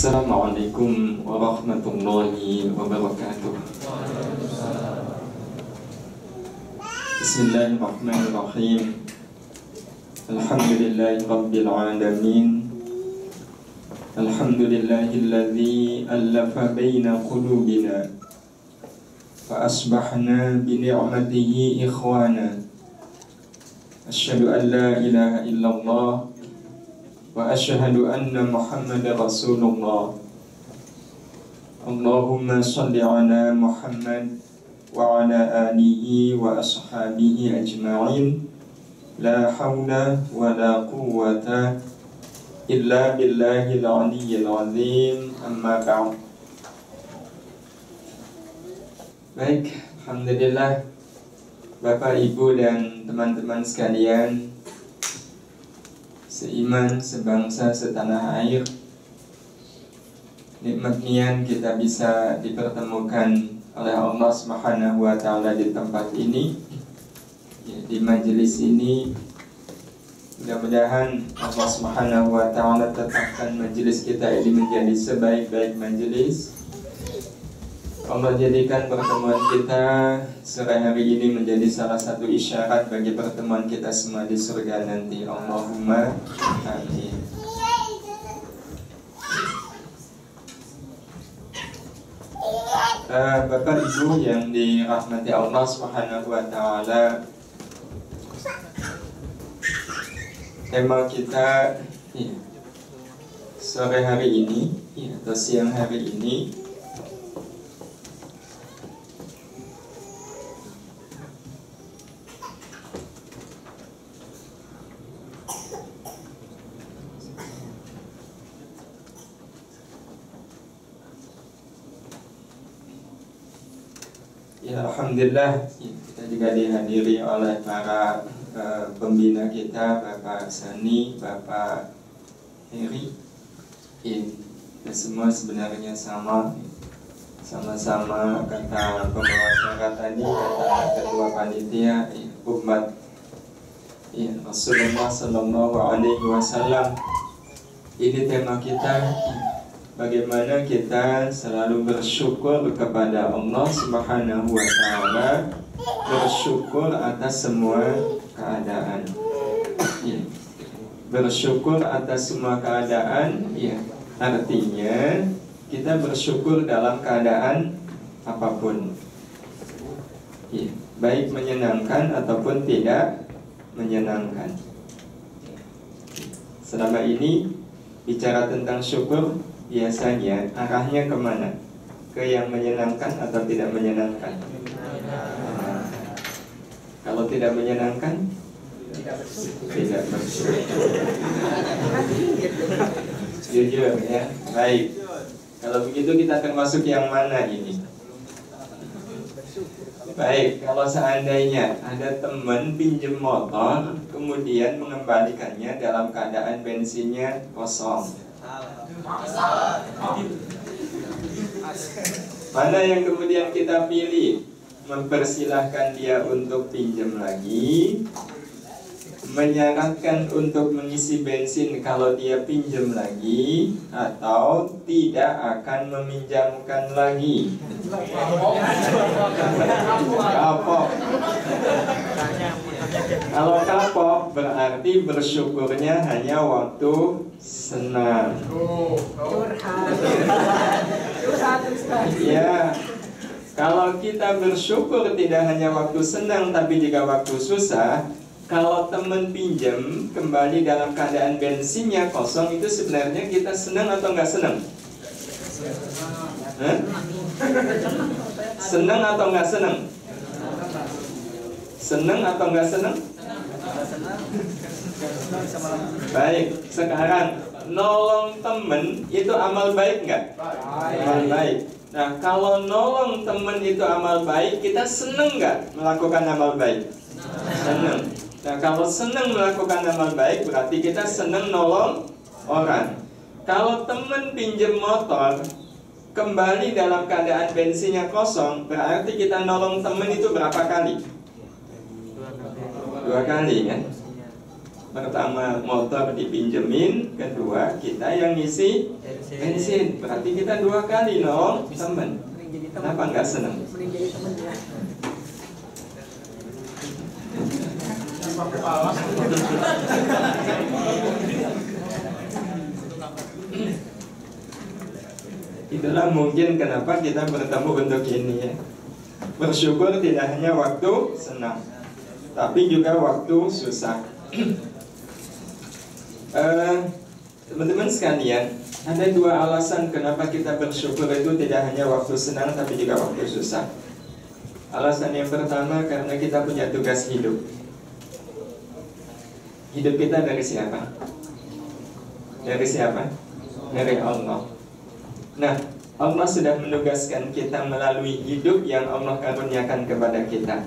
Assalamualaikum warahmatullahi wabarakatuh. Bismillahirrahmanirrahim. Alhamdulillahi rabbil alamin. Alhamdulillahilladzi allafa baina qulubina fa asbahna bi ni'matihi ikhwana. Asyhadu an la ilaha illallah wa asyhadu anna Muhammadar Rasulullah. Allahumma shalli ala Muhammad wa ala alihi wa ashabihi ajma'in. La hawla wa la quwwata illa billahil aliyyil azim. Amma ba'd. Baik, alhamdulillah Bapak, Ibu dan teman-teman sekalian, seiman, sebangsa, setanah air, nikmat nian kita bisa dipertemukan oleh Allah Subhanahu wa Ta'ala di tempat ini, ya, di majelis ini. Mudah-mudahan Allah Subhanahu wa Ta'ala tetapkan majelis kita ini menjadi sebaik-baik majelis. Allah jadikan pertemuan kita sore hari ini menjadi salah satu isyarat bagi pertemuan kita semua di surga nanti. Allahumma amin. Bapak Ibu yang dirahmati Allah Subhanahu wa Ta'ala, tema kita sore hari ini atau siang hari ini ya, alhamdulillah kita juga dihadiri oleh para pembina kita, Bapak Sani, Bapak Heri. Dan semua sebenarnya sama-sama kata pembawa acara tadi, kata ketua panitia, umat Rasulullah Sallallahu Alaihi Wasallam. Ini tema kita, bagaimana kita selalu bersyukur kepada Allah Subhanahu wa Ta'ala, bersyukur atas semua keadaan. Bersyukur atas semua keadaan, artinya kita bersyukur dalam keadaan apapun, baik menyenangkan ataupun tidak menyenangkan. Selama ini bicara tentang syukur, biasanya arahnya kemana? Ke yang menyenangkan atau tidak menyenangkan? Kalau tidak menyenangkan, tidak bersyukur. Jujur ya, baik. Kalau begitu kita termasuk yang mana ini? Baik, kalau seandainya ada teman pinjam motor, kemudian mengembalikannya dalam keadaan bensinnya kosong, mana yang kemudian kita pilih? Mempersilahkan dia untuk pinjam lagi, menyarankan untuk mengisi bensin kalau dia pinjam lagi, atau tidak akan meminjamkan lagi? Kapok. Kalau kapok berarti bersyukurnya hanya waktu senang. Ya, kalau kita bersyukur tidak hanya waktu senang tapi juga waktu susah. Kalau teman pinjam kembali dalam keadaan bensinnya kosong, itu sebenarnya kita senang atau nggak senang? Senang atau nggak senang? Senang atau nggak senang? Baik, sekarang nolong temen itu amal baik nggak? Amal baik. Nah, kalau nolong temen itu amal baik, kita senang nggak melakukan amal baik? Senang. Nah, kalau senang melakukan amal baik, berarti kita senang nolong orang. Kalau temen pinjam motor kembali dalam keadaan bensinnya kosong, berarti kita nolong temen itu berapa kali? 2 kali kan? Pertama motor dipinjemin, kedua kita yang ngisi bensin. Berarti kita 2 kali nolong teman. Kenapa nggak senang? Itulah mungkin kenapa kita bertemu untuk ini ya. Bersyukur tidak hanya waktu senang, tapi juga waktu susah. Teman-teman sekalian, ada 2 alasan kenapa kita bersyukur itu tidak hanya waktu senang, tapi juga waktu susah. Alasan yang pertama, karena kita punya tugas hidup. Hidup kita dari siapa? Dari siapa? Dari Allah. Nah, Allah sudah menugaskan kita melalui hidup yang Allah karuniakan kepada kita.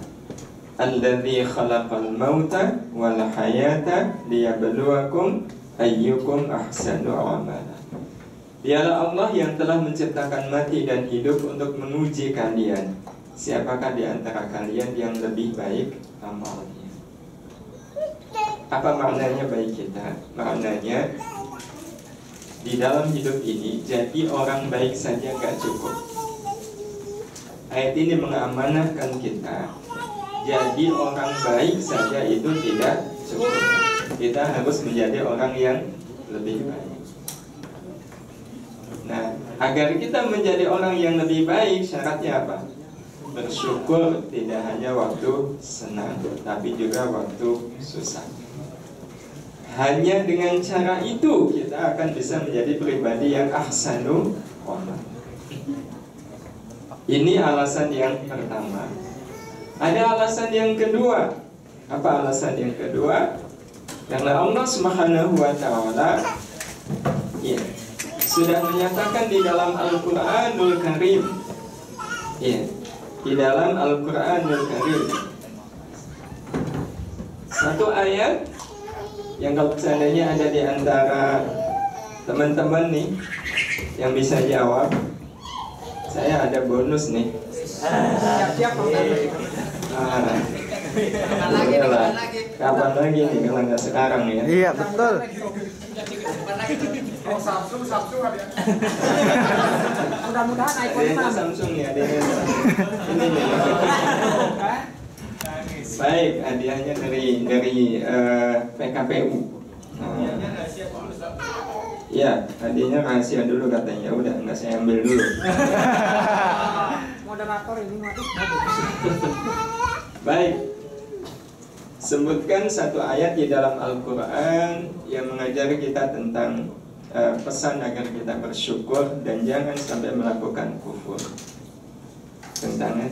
Alladzi khalaqal mauta wal hayata liyabluwakum ayyukum ahsanu amala. Dialah Allah yang telah menciptakan mati dan hidup untuk menguji kalian. Siapakah di antara kalian yang lebih baik amalnya? Apa maknanya baik kita? Maknanya di dalam hidup ini, jadi orang baik saja gak cukup. Ayat ini mengamanahkan kita, jadi orang baik saja itu tidak cukup. Kita harus menjadi orang yang lebih baik. Nah, agar kita menjadi orang yang lebih baik, syaratnya apa? Bersyukur tidak hanya waktu senang, tapi juga waktu susah. Hanya dengan cara itu kita akan bisa menjadi pribadi yang ahsanu amal. Ini alasan yang pertama. Ada alasan yang kedua. Apa alasan yang kedua? Karena Allah Subhanahu wa taala ya, sudah menyatakan di dalam Al-Qur'anul Karim. Ya, di dalam Al-Qur'anul Karim. Satu ayat yang kalau seandainya ada di antara teman-teman nih yang bisa jawab, saya ada bonus nih. Siap-siap. Kapan lagi nih kalau nggak sekarang ya? Iya betul. Oh, Samsung ada. Mudah-mudahan iPhone Adanya Samsung ya, adanya ini nih. Baik, hadiahnya dari PKPU. Ya, hadiahnya rahasia dulu katanya. Udah, nggak saya ambil dulu. Moderator ini mati. Baik. Sebutkan satu ayat di dalam Al-Quran yang mengajari kita tentang pesan agar kita bersyukur dan jangan sampai melakukan kufur. Tentangan.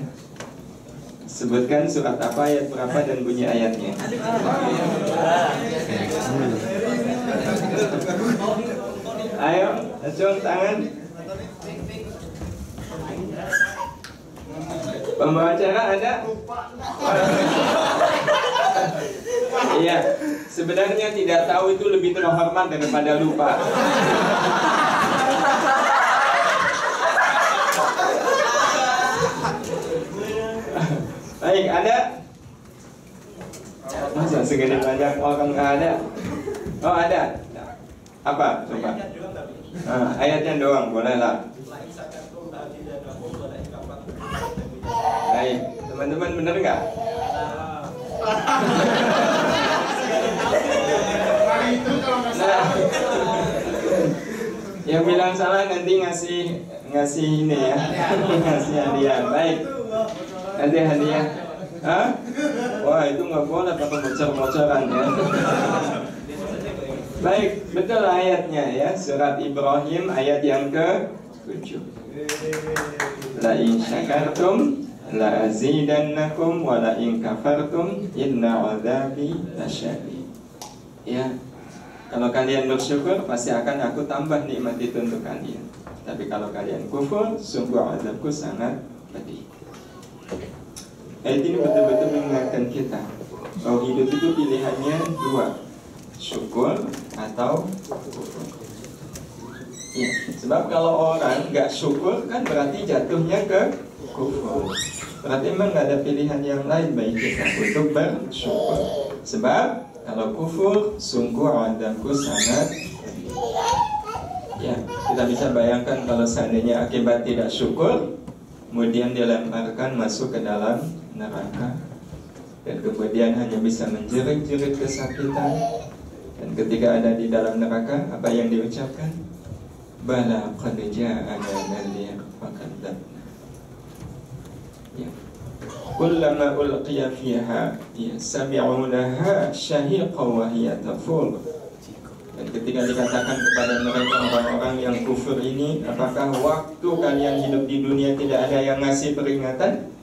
Sebutkan surat apa, ayat berapa, dan bunyi ayatnya. Ayo, acung tangan. Pembawa acara ada? Iya, sebenarnya tidak tahu itu lebih terhormat daripada lupa. Baik, ada? Masa segede banyak orang nggak ada? Oh ada. Apa? Coba. Ayatnya doang, boleh lah. Baik, teman-teman bener nggak? Nah, yang bilang salah nanti ngasih ini ya, ngasih hadiah. Baik. Nanti hadiah. Hah? Wah, itu nggak boleh pakai bocor-bocoran ya. Baik, betul ayatnya ya. Surat Ibrahim ayat yang ke-7. La in syakartum la azidannakum wa la in kafartum inna adzabi lasyadid. Ya. Kalau kalian bersyukur, pasti akan aku tambah nikmat itu untuk kalian. Tapi kalau kalian kufur, sungguh azabku sangat pedih. Ayat ini betul-betul mengingatkan kita bahwa hidup itu pilihannya dua, syukur atau kufur. Ya, sebab kalau orang nggak syukur kan berarti jatuhnya ke kufur. Berarti memang nggak ada pilihan yang lain bagi kita untuk bersyukur. Sebab Kalau kufur, sungguh adabku sangat. Ya, kita bisa bayangkan kalau seandainya akibat tidak syukur, kemudian dilemparkan masuk ke dalam neraka, dan kemudian hanya bisa menjerit-jerit kesakitan. Dan ketika ada di dalam neraka, apa yang diucapkan? Bala qad ja'ana nadhir fakadzabna. Ya. Kullama ulqiya fiha sami'u laha syahiqa wa hiya tafur. Dan ketika dikatakan kepada mereka orang-orang yang kufur ini, apakah waktu kalian hidup di dunia tidak ada yang ngasih peringatan?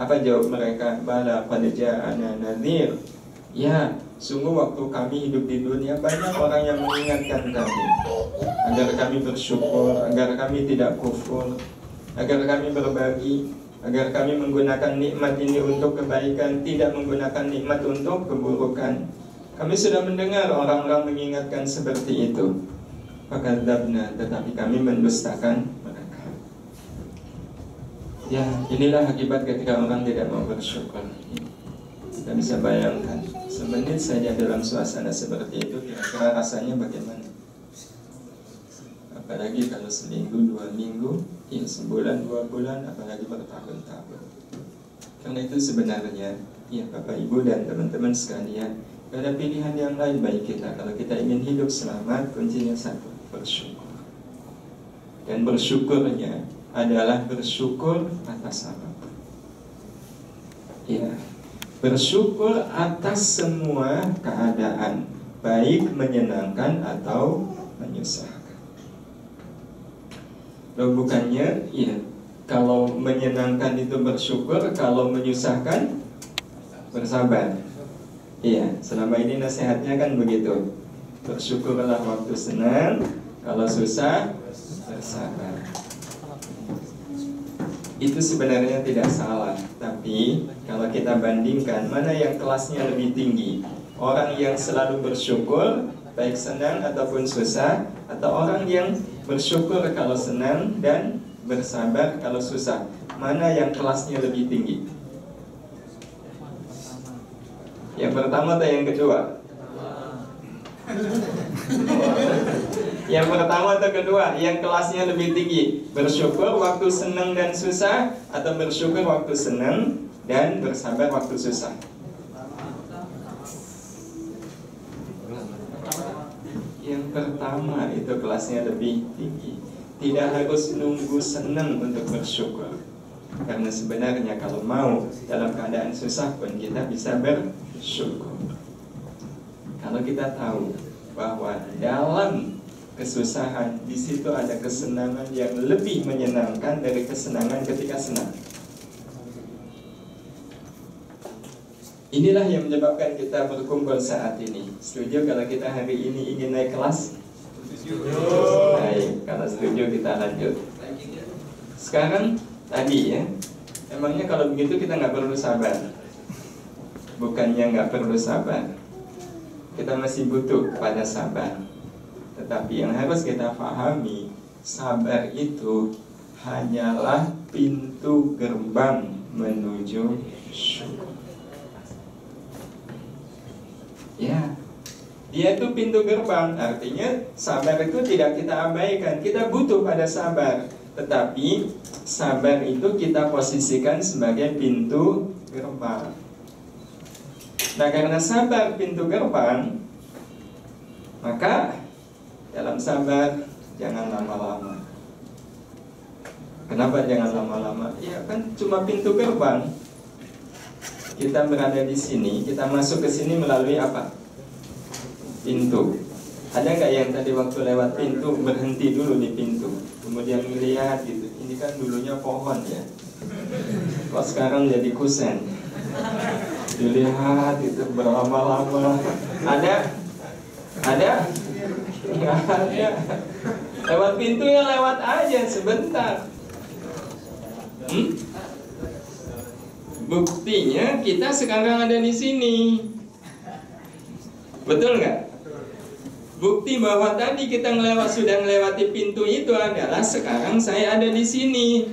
Apa jawab mereka? Bala qad ja'ana nadhir. Ya, sungguh waktu kami hidup di dunia banyak orang yang mengingatkan kami agar kami bersyukur, agar kami tidak kufur, agar kami berbagi, agar kami menggunakan nikmat ini untuk kebaikan, tidak menggunakan nikmat untuk keburukan. Kami sudah mendengar orang-orang mengingatkan seperti itu. Fakadzabna, tetapi kami mendustakan mereka. Ya, inilah akibat ketika orang tidak mau bersyukur. Kita bisa bayangkan, semenit saja dalam suasana seperti itu, kira-kira rasanya bagaimana? Apalagi kalau seminggu, 2 minggu, ya sebulan, 2 bulan, apalagi bertahun-tahun. Karena itu sebenarnya, ya Bapak Ibu dan teman-teman sekalian, ada pilihan yang lain bagi kita. Kalau kita ingin hidup selamat, kuncinya satu, bersyukur. Dan bersyukurnya adalah bersyukur atas apa? Ya, bersyukur atas semua keadaan, baik menyenangkan atau menyusahkan. Loh, bukannya, ya, kalau menyenangkan itu bersyukur, kalau menyusahkan bersabar. Iya, selama ini nasihatnya kan begitu. Bersyukurlah waktu senang, kalau susah bersabar. Itu sebenarnya tidak salah, tapi kalau kita bandingkan mana yang kelasnya lebih tinggi, orang yang selalu bersyukur baik senang ataupun susah, atau orang yang bersyukur kalau senang dan bersabar kalau susah, mana yang kelasnya lebih tinggi? Yang pertama atau yang kedua? Yang pertama atau kedua? Yang kelasnya lebih tinggi, bersyukur waktu senang dan susah, atau bersyukur waktu senang dan bersabar waktu susah? Yang pertama itu kelasnya lebih tinggi. Tidak harus nunggu senang untuk bersyukur, karena sebenarnya kalau mau dalam keadaan susah pun kita bisa bersyukur. Kalau kita tahu bahwa dalam kesusahan di situ ada kesenangan yang lebih menyenangkan dari kesenangan ketika senang. Inilah yang menyebabkan kita berkumpul saat ini. Setuju kalau kita hari ini ingin naik kelas? Baik, kalau setuju kita lanjut. Sekarang tadi ya, emangnya kalau begitu kita nggak perlu sabar? Bukannya nggak perlu sabar, kita masih butuh pada sabar. Tetapi yang harus kita pahami, sabar itu hanyalah pintu gerbang menuju syukur. Ya, dia itu pintu gerbang, artinya sabar itu tidak kita abaikan, kita butuh pada sabar. Tetapi sabar itu kita posisikan sebagai pintu gerbang. Nah, karena sabar pintu gerbang, maka dalam sabar jangan lama-lama. Kenapa jangan lama-lama? Ya kan cuma pintu gerbang. Kita berada di sini, kita masuk ke sini melalui apa? Pintu. Ada nggak yang tadi waktu lewat pintu berhenti dulu di pintu, kemudian melihat gitu? Ini kan dulunya pohon ya, kok sekarang jadi kusen? Dilihat itu berlama-lama. Ada? Nggak ada. Lewat pintu ya lewat aja sebentar. Buktinya kita sekarang ada di sini. Betul nggak? Bukti bahwa tadi kita sudah melewati pintu itu adalah sekarang saya ada di sini.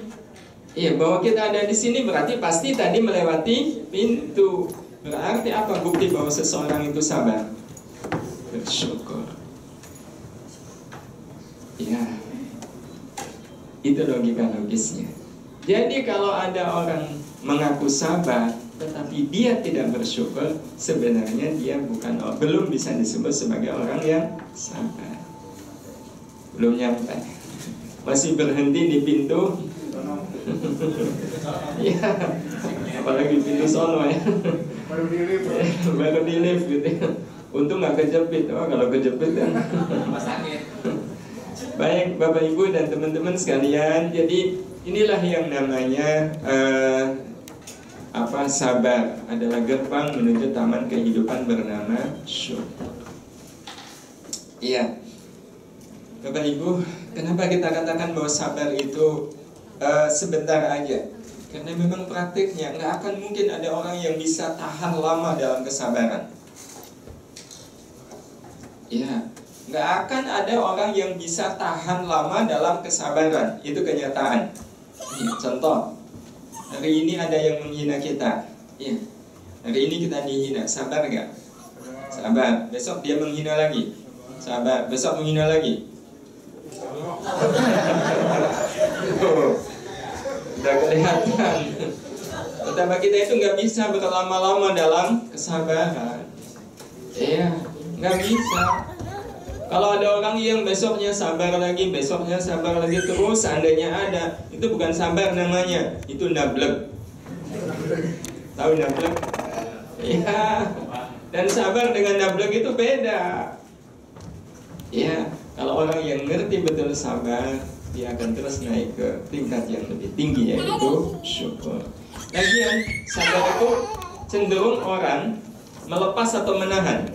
Iya, bahwa kita ada di sini berarti pasti tadi melewati pintu. Berarti apa bukti bahwa seseorang itu sabar? syukur. Ya, itu logika logisnya. Jadi kalau ada orang mengaku sabar tetapi dia tidak bersyukur, sebenarnya dia belum bisa disebut sebagai orang yang sabar. Belum nyampe, masih berhenti di pintu. Ya, apalagi pintu sono ya. Baru di lift gitu. Untung nggak kejepit. Oh, kalau kejepit ya. Baik Bapak Ibu dan teman-teman sekalian, jadi inilah yang namanya sabar adalah gerbang menuju taman kehidupan bernama syukur. Iya, Bapak Ibu, kenapa kita katakan bahwa sabar itu sebentar aja? Karena memang praktiknya nggak akan mungkin ada orang yang bisa tahan lama dalam kesabaran. Iya, nggak akan ada orang yang bisa tahan lama dalam kesabaran. Itu kenyataan. Contoh, hari ini ada yang menghina kita. Iya, hari ini kita dihina. Sabar nggak? Sabar. Besok dia menghina lagi. Sabar. Besok menghina lagi. Udah kelihatan. Betapa kita itu nggak bisa berlama-lama dalam kesabaran. Iya, nggak bisa. Kalau ada orang yang besoknya sabar lagi, besoknya sabar lagi terus, seandainya ada, itu bukan sabar namanya, itu nablek. Tahu nablek? Iya. Dan sabar dengan nablek itu beda. Iya. Kalau orang yang ngerti betul sabar, dia akan terus naik ke tingkat yang lebih tinggi, yaitu syukur. Lagian, sabar itu cenderung orang melepas atau menahan.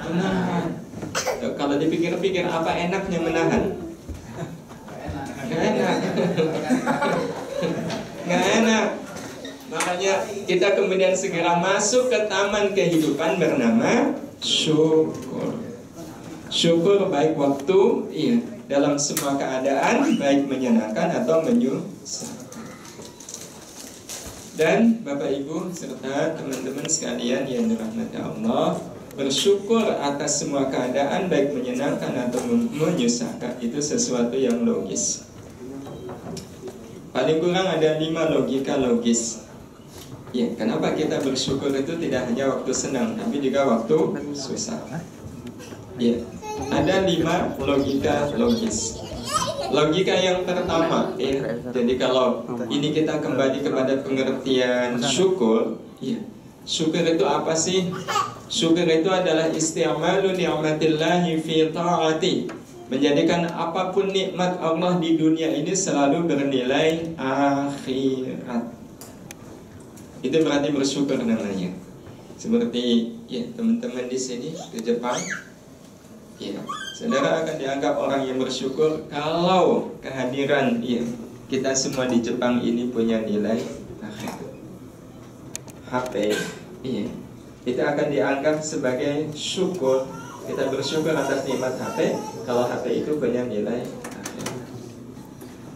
Menahan. Kalau dipikir-pikir, apa enaknya menahan? Nggak enak. Nggak enak. Makanya kita kemudian segera masuk ke taman kehidupan bernama syukur. Syukur baik waktu, iya, dalam semua keadaan, baik menyenangkan atau menyusahkan. Dan Bapak Ibu serta teman-teman sekalian yang dirahmati Allah, bersyukur atas semua keadaan baik menyenangkan atau menyusahkan itu sesuatu yang logis. Paling kurang ada 5 logika logis. Ya, kenapa kita bersyukur itu tidak hanya waktu senang, tapi juga waktu susah. Ya, ada 5 logika logis. Logika yang pertama, ya. Jadi kalau ini kita kembali kepada pengertian syukur, ya. Syukur itu apa sih? Syukur itu adalah isti'malu ni'matillahi fi ta'ati, menjadikan apapun nikmat Allah di dunia ini selalu bernilai akhirat. Itu berarti bersyukur namanya. Seperti ya teman-teman di sini ke Jepang, ya, saudara akan dianggap orang yang bersyukur kalau kehadiran ya kita semua di Jepang ini punya nilai akhirat. HP, iya, itu akan dianggap sebagai syukur. Kita bersyukur atas nikmat HP kalau HP itu punya nilai akhirat.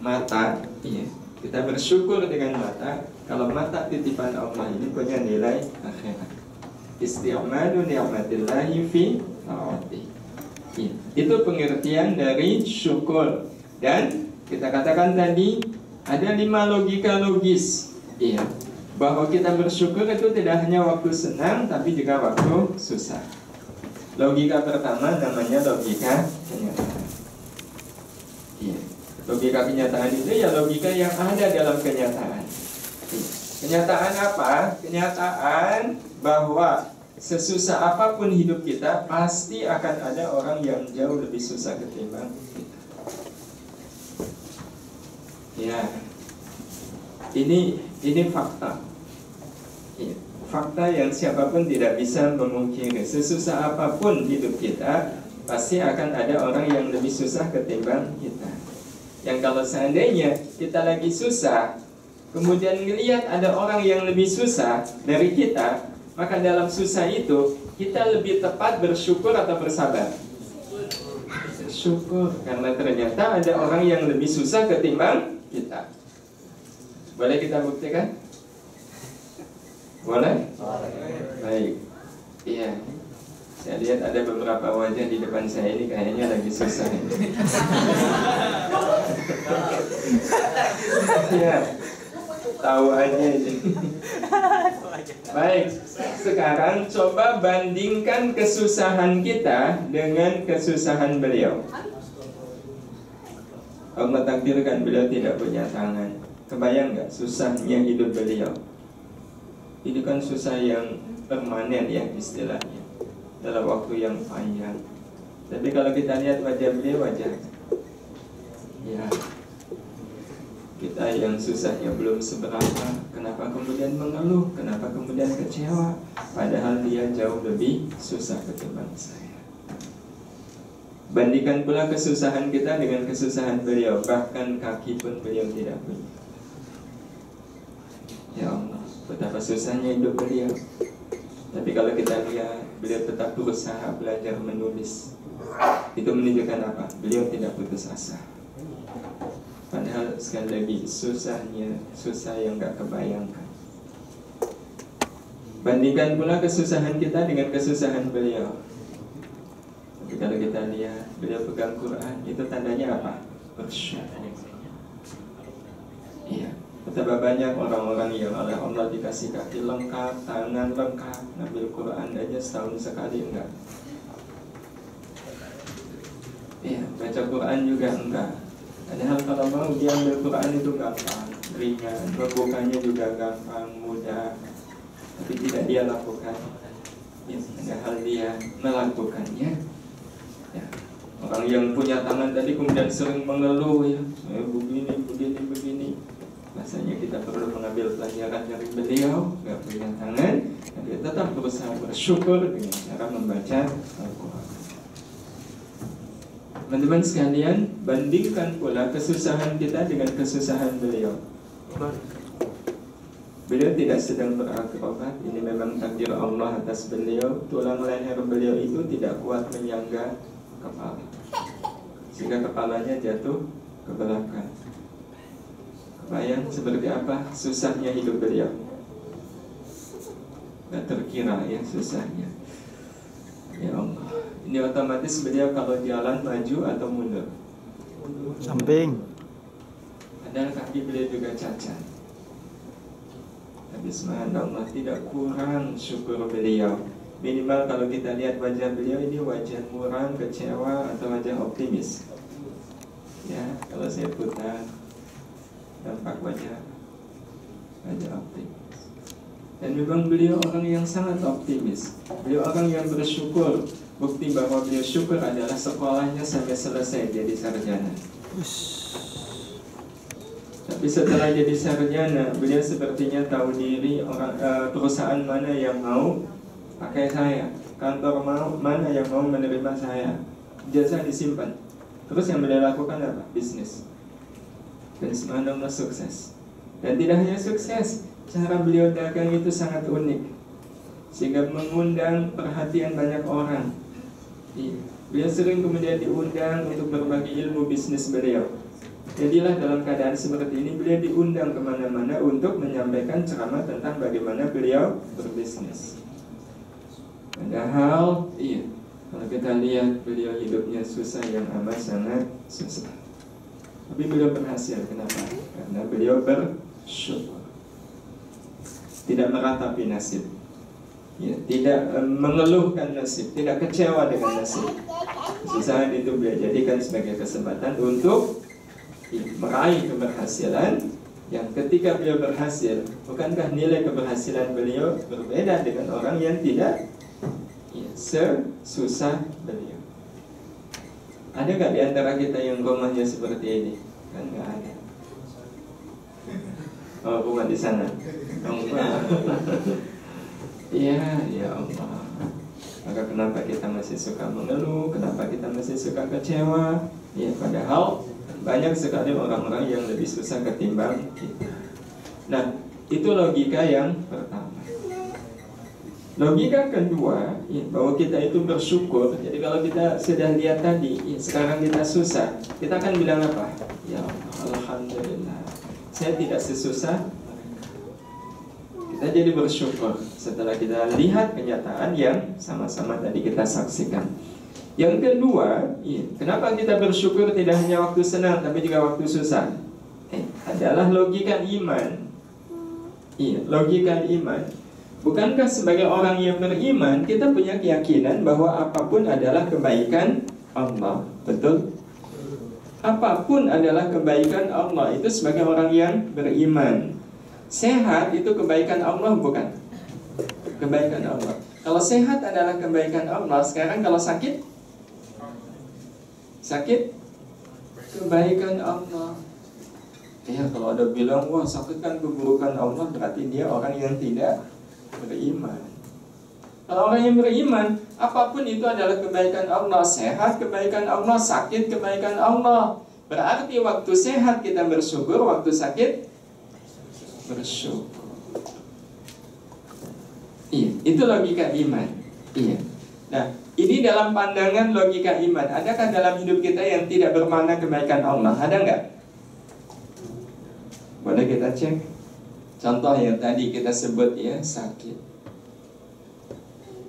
Mata, iya, kita bersyukur dengan mata kalau mata titipan Allah ini punya nilai akhirat. Isti'malu ni'matillahi fi ta'ati. Iya, itu pengertian dari syukur. Dan kita katakan tadi ada 5 logika logis, iya, bahwa kita bersyukur itu tidak hanya waktu senang, tapi juga waktu susah. Logika pertama namanya logika kenyataan. Iya. Logika kenyataan itu ya logika yang ada dalam kenyataan. Kenyataan apa? Kenyataan bahwa sesusah apapun hidup kita, pasti akan ada orang yang jauh lebih susah ketimbang kita. Ya. Ini fakta. Ya, fakta yang siapapun tidak bisa memungkiri. Sesusah apapun hidup kita, pasti akan ada orang yang lebih susah ketimbang kita. Yang kalau seandainya kita lagi susah, kemudian melihat ada orang yang lebih susah dari kita, maka dalam susah itu kita lebih tepat bersyukur atau bersabar? Syukur, karena ternyata ada orang yang lebih susah ketimbang kita. Boleh kita buktikan? Boleh? Baik. Iya. Saya lihat ada beberapa wajah di depan saya ini kayaknya lagi susah ini. Ya, tahu aja ini. Baik, sekarang coba bandingkan kesusahan kita dengan kesusahan beliau. Allah takdirkan beliau tidak punya tangan. Kebayang nggak susahnya hidup beliau? Ini kan susah yang permanen ya istilahnya, dalam waktu yang panjang. Tapi kalau kita lihat wajah beliau, wajah ya kita yang susahnya belum seberapa, kenapa kemudian mengeluh, kenapa kemudian kecewa, padahal dia jauh lebih susah ketimbang saya. Bandingkan pula kesusahan kita dengan kesusahan beliau, bahkan kaki pun beliau tidak punya. Ya Allah, betapa susahnya hidup beliau. Tapi kalau kita lihat, beliau tetap berusaha belajar menulis. Itu menunjukkan apa? Beliau tidak putus asa. Padahal sekali lagi susahnya, susah yang gak kebayangkan. Bandingkan pula kesusahan kita dengan kesusahan beliau. Tapi kalau kita lihat, beliau pegang Quran, itu tandanya apa? Bersyukur. Iya. Betapa banyak orang-orang yang oleh Allah dikasih kaki lengkap, tangan lengkap, ngambil Quran aja setahun sekali enggak. Iya, baca Quran juga enggak. Padahal kalau mau dia ambil Quran itu gampang, ringan, membukanya juga gampang, mudah. Tapi tidak dia lakukan. Ya, padahal dia melakukannya. Ya. Orang yang punya tangan tadi kemudian sering mengeluh ya, begini. Rasanya kita perlu mengambil pelajaran dari beliau, nggak punya tangan, dan dia tetap berusaha bersyukur dengan cara membaca Al-Quran. Teman-teman sekalian, bandingkan pula kesusahan kita dengan kesusahan beliau. Beliau tidak sedang berakrobat, ini memang takdir Allah atas beliau. Tulang leher beliau itu tidak kuat menyangga kepala, sehingga kepalanya jatuh ke belakang. Bayang seperti apa susahnya hidup beliau. Gak terkira ya susahnya. Ya Allah, ini otomatis beliau kalau jalan maju atau mundur? Samping. Padahal kaki beliau juga cacat. Tapi subhanallah tidak kurang syukur beliau. Minimal kalau kita lihat wajah beliau ini wajah muram, kecewa atau wajah optimis. Ya, kalau saya putar nampak wajah optimis. Dan memang beliau orang yang sangat optimis. Beliau orang yang bersyukur. Bukti bahwa beliau syukur adalah sekolahnya sampai selesai jadi sarjana. Tapi setelah jadi sarjana, beliau sepertinya tahu diri orang perusahaan mana yang mau pakai saya, kantor mana yang mau menerima saya, jasa disimpan. Terus yang beliau lakukan apa? Bisnis. Dan subhanallah sukses. Dan tidak hanya sukses, cara beliau dagang itu sangat unik, sehingga mengundang perhatian banyak orang. Beliau sering kemudian diundang untuk berbagi ilmu bisnis beliau. Jadilah dalam keadaan seperti ini beliau diundang kemana-mana untuk menyampaikan ceramah tentang bagaimana beliau berbisnis. Padahal, kalau kita lihat beliau hidupnya susah yang amat sangat susah. Tapi beliau berhasil, kenapa? Karena beliau bersyukur, tidak meratapi nasib, ya, tidak mengeluhkan nasib, tidak kecewa dengan nasib. Kesusahan itu beliau jadikan sebagai kesempatan untuk meraih keberhasilan. Yang ketika beliau berhasil, bukankah nilai keberhasilan beliau berbeda dengan orang yang tidak sesusah beliau? Ada nggak di antara kita yang rumahnya seperti ini? Kan nggak ada. Oh, rumah di sana. Iya, ya Allah. Maka kenapa kita masih suka mengeluh? Kenapa kita masih suka kecewa? Ya, padahal banyak sekali orang-orang yang lebih susah ketimbang kita. Nah, itu logika yang pertama. Logika kedua, bahwa kita itu bersyukur. Jadi kalau kita sudah lihat tadi, sekarang kita susah, kita akan bilang apa? Ya Allah, alhamdulillah, saya tidak sesusah. Kita kita jadi bersyukur setelah kita lihat kenyataan yang sama-sama tadi kita saksikan. Yang kedua, kenapa kita bersyukur tidak hanya waktu senang tapi juga waktu susah? Adalah logika iman. Logika iman. Bukankah sebagai orang yang beriman kita punya keyakinan bahwa apapun adalah kebaikan Allah? Betul? Apapun adalah kebaikan Allah. Itu sebagai orang yang beriman. Sehat itu kebaikan Allah, bukan? Kebaikan Allah. Kalau sehat adalah kebaikan Allah, sekarang kalau sakit? Sakit kebaikan Allah. Kalau ada bilang, wah sakit kan keburukan Allah, berarti dia orang yang tidak beriman. Kalau orang yang beriman, apapun itu adalah kebaikan Allah. Sehat kebaikan Allah, sakit kebaikan Allah. Berarti waktu sehat kita bersyukur, waktu sakit bersyukur. Itu logika iman. Nah, ini dalam pandangan logika iman. Adakah dalam hidup kita yang tidak bermakna kebaikan Allah? Ada nggak? Boleh kita cek. Contoh yang tadi kita sebut sakit.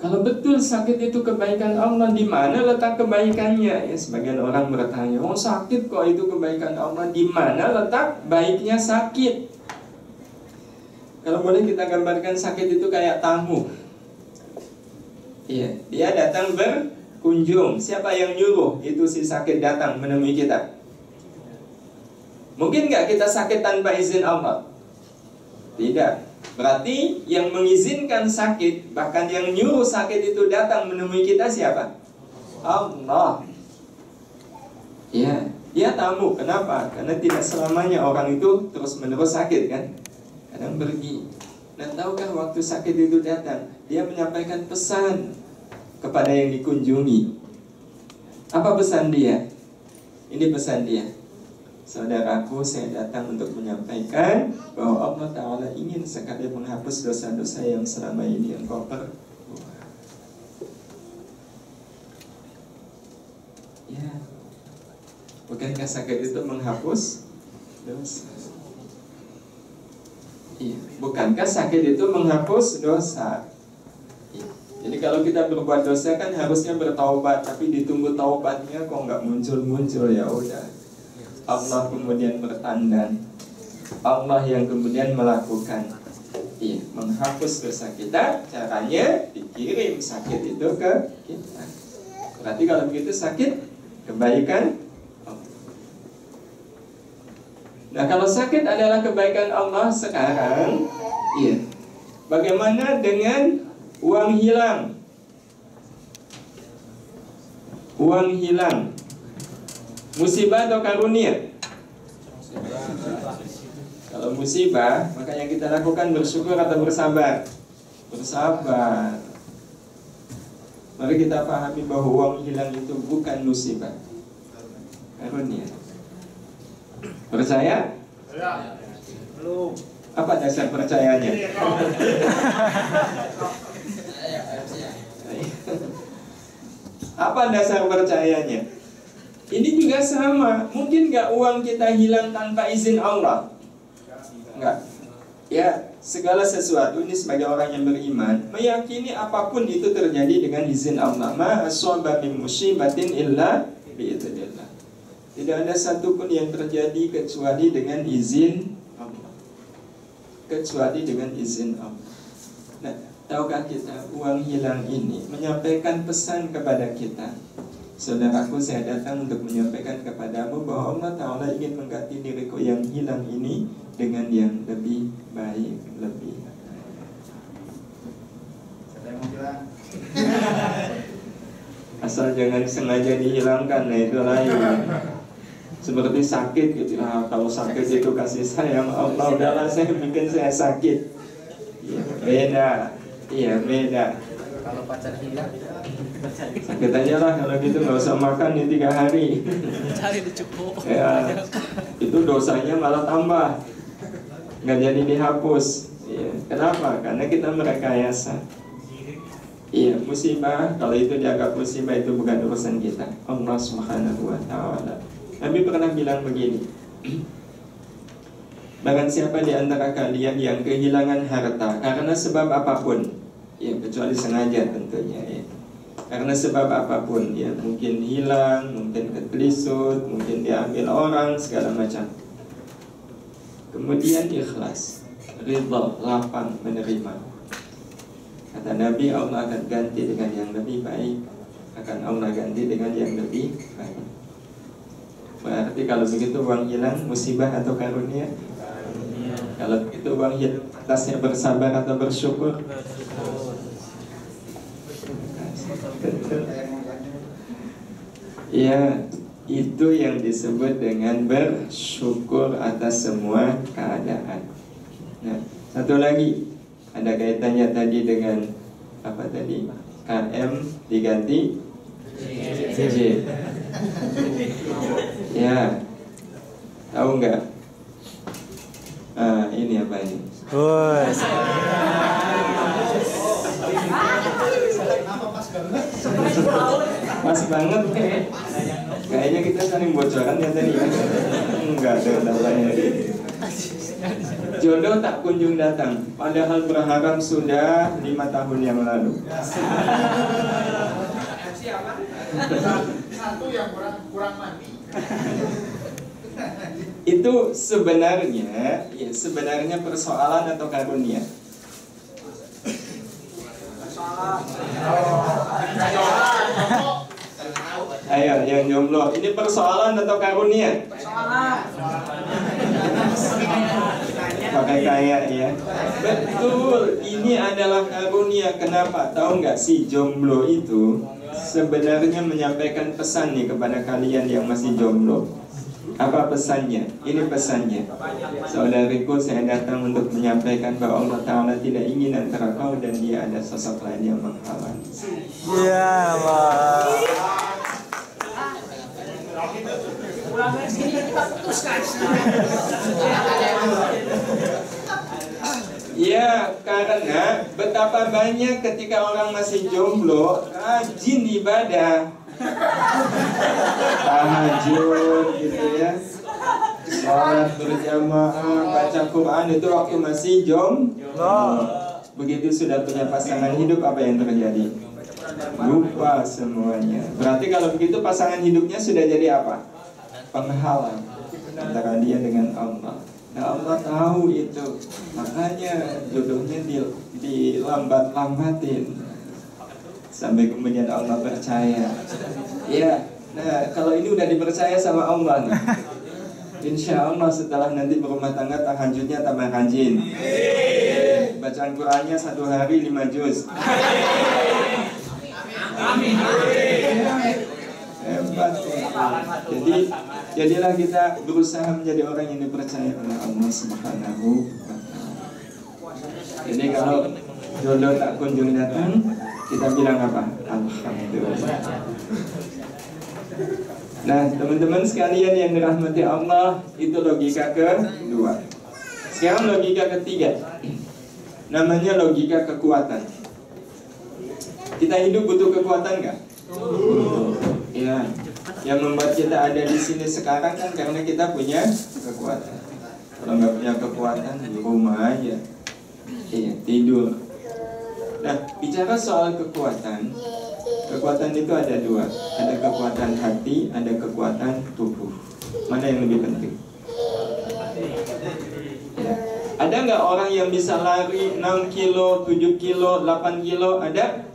Kalau betul sakit itu kebaikan Allah, di mana letak kebaikannya? Sebagian orang bertanya, oh sakit kok itu kebaikan Allah, di mana letak baiknya sakit? Kalau boleh kita gambarkan sakit itu kayak tamu. Dia datang berkunjung. Siapa yang nyuruh itu si sakit datang menemui kita? Mungkin nggak kita sakit tanpa izin Allah? Tidak. Berarti yang mengizinkan sakit, bahkan yang nyuruh sakit itu datang menemui kita siapa? Allah. Dia tamu. Kenapa? Karena tidak selamanya orang itu terus-menerus sakit kan? Kadang pergi. Dan tahukah waktu sakit itu datang, dia menyampaikan pesan kepada yang dikunjungi. Apa pesan dia? Ini pesan dia. Saudaraku, saya datang untuk menyampaikan bahwa Allah Ta'ala ingin sekali menghapus dosa-dosa yang selama ini engkau perbuat. Bukankah sakit itu menghapus dosa? Bukankah sakit itu menghapus dosa? Jadi kalau kita berbuat dosa kan harusnya bertaubat, tapi ditunggu taubatnya kok nggak muncul-muncul, ya udah. Allah kemudian bertandan, Allah yang kemudian melakukan menghapus dosa kita. Caranya dikirim sakit itu ke kita. Berarti kalau begitu sakit kebaikan Allah. Nah, kalau sakit adalah kebaikan Allah sekarang, bagaimana dengan uang hilang? Uang hilang, musibah atau karunia? Kalau musibah, maka yang kita lakukan bersyukur atau bersabar? Bersabar. Mari kita pahami bahwa uang hilang itu bukan musibah, karunia. Percaya? Belum. Apa dasar percayanya? Apa dasar percayanya? Ini juga sama. Mungkin nggak uang kita hilang tanpa izin Allah? Enggak. Segala sesuatu ini sebagai orang yang beriman meyakini apapun itu terjadi dengan izin Allah. Ma asaba min musibatin illa biidznillah. Tidak ada satupun yang terjadi kecuali dengan izin Allah. Kecuali dengan izin Allah. Nah, tahukah kita uang hilang ini menyampaikan pesan kepada kita? Saudaraku, saya datang untuk menyampaikan kepadamu bahwa Allah Ta'ala ingin mengganti diriku yang hilang ini dengan yang lebih baik, lebih asal jangan sengaja dihilangkan, nah itu lain. Seperti sakit gitu. Kalau sakit itu kasih sayang Allah, udahlah saya bikin saya sakit. Beda. Beda. Kalau pacar hilang, sakit aja lah kalau gitu, nggak usah makan nih 3 hari. cari dicukup. Itu dosanya malah tambah, nggak jadi dihapus. Kenapa? Karena kita merekayasa. Musibah, kalau itu dianggap musibah, itu bukan urusan kita. Allah Subhanahu wa Ta'ala. Nabi pernah bilang begini, Barang siapa di antara kalian yang kehilangan harta karena sebab apapun, ya kecuali sengaja tentunya ya. Karena sebab apapun ya, mungkin hilang, mungkin ketelisut, mungkin diambil orang, segala macam. Kemudian ikhlas, ridha, lapang menerima. Kata Nabi, Allah akan ganti dengan yang lebih baik, akan Allah ganti dengan yang lebih baik. Berarti kalau begitu uang hilang, musibah atau karunia? Kalau begitu uang hilang, atasnya bersabar atau bersyukur? Ya, itu yang disebut dengan bersyukur atas semua keadaan. Nah, satu lagi ada kaitannya tadi dengan apa tadi? KM diganti J. Ya, tahu nggak? Ini apa ini? Pas banget kayaknya kita saling bocoran ya tadi. Enggak ada namanya. Jodoh tak kunjung datang, padahal berharap sudah 5 tahun yang lalu. Satu yang kurang mandi. Itu sebenarnya, ya sebenarnya persoalan atau karunia? Ayo, yang jomblo, ini persoalan atau karunia? Pakai kaya ya. Betul, ini adalah karunia. Kenapa? Tahu nggak, si jomblo itu sebenarnya menyampaikan pesan nih kepada kalian yang masih jomblo. Apa pesannya? Ini pesannya. Saudariku, saya datang untuk menyampaikan bahwa Allah Ta'ala tidak ingin antara kau dan dia ada sosok lain yang menghalangi. Ya Allah. Ya, karena betapa banyak ketika orang masih jomblo rajin ibadah, tahajud gitu ya, sholat berjamaah, baca Quran, itu waktu masih jomblo. Begitu sudah punya pasangan hidup, apa yang terjadi? Lupa semuanya. Berarti kalau begitu pasangan hidupnya sudah jadi apa? Penghalang antara dia dengan Allah. Nah, Allah tahu itu, makanya jodohnya dilambat-lambatin sampai kemudian Allah percaya. Ya, nah kalau ini udah dipercaya sama Allah nih, insya Allah setelah nanti berumah tangga tahajudnya tambah rajin, bacaan Qurannya 1 hari 5 juz. Amin. Hebat. Jadilah kita berusaha menjadi orang yang dipercaya oleh Allah Subhanahu wa Ta'ala. Jadi kalau jodoh tak kunjung datang, kita bilang apa? Alhamdulillah. Nah, teman-teman sekalian yang dirahmati Allah, itu logika kedua. Sekarang logika ketiga, namanya logika kekuatan. Kita hidup butuh kekuatan nggak? Ya, yang membuat kita ada di sini sekarang kan karena kita punya kekuatan. Kalau nggak punya kekuatan, di rumah aja, tidur. Nah, bicara soal kekuatan, kekuatan itu ada 2. Ada kekuatan hati, ada kekuatan tubuh. Mana yang lebih penting? Ya. Ada nggak orang yang bisa lari 6 kilo, 7 kilo, 8 kilo? Ada?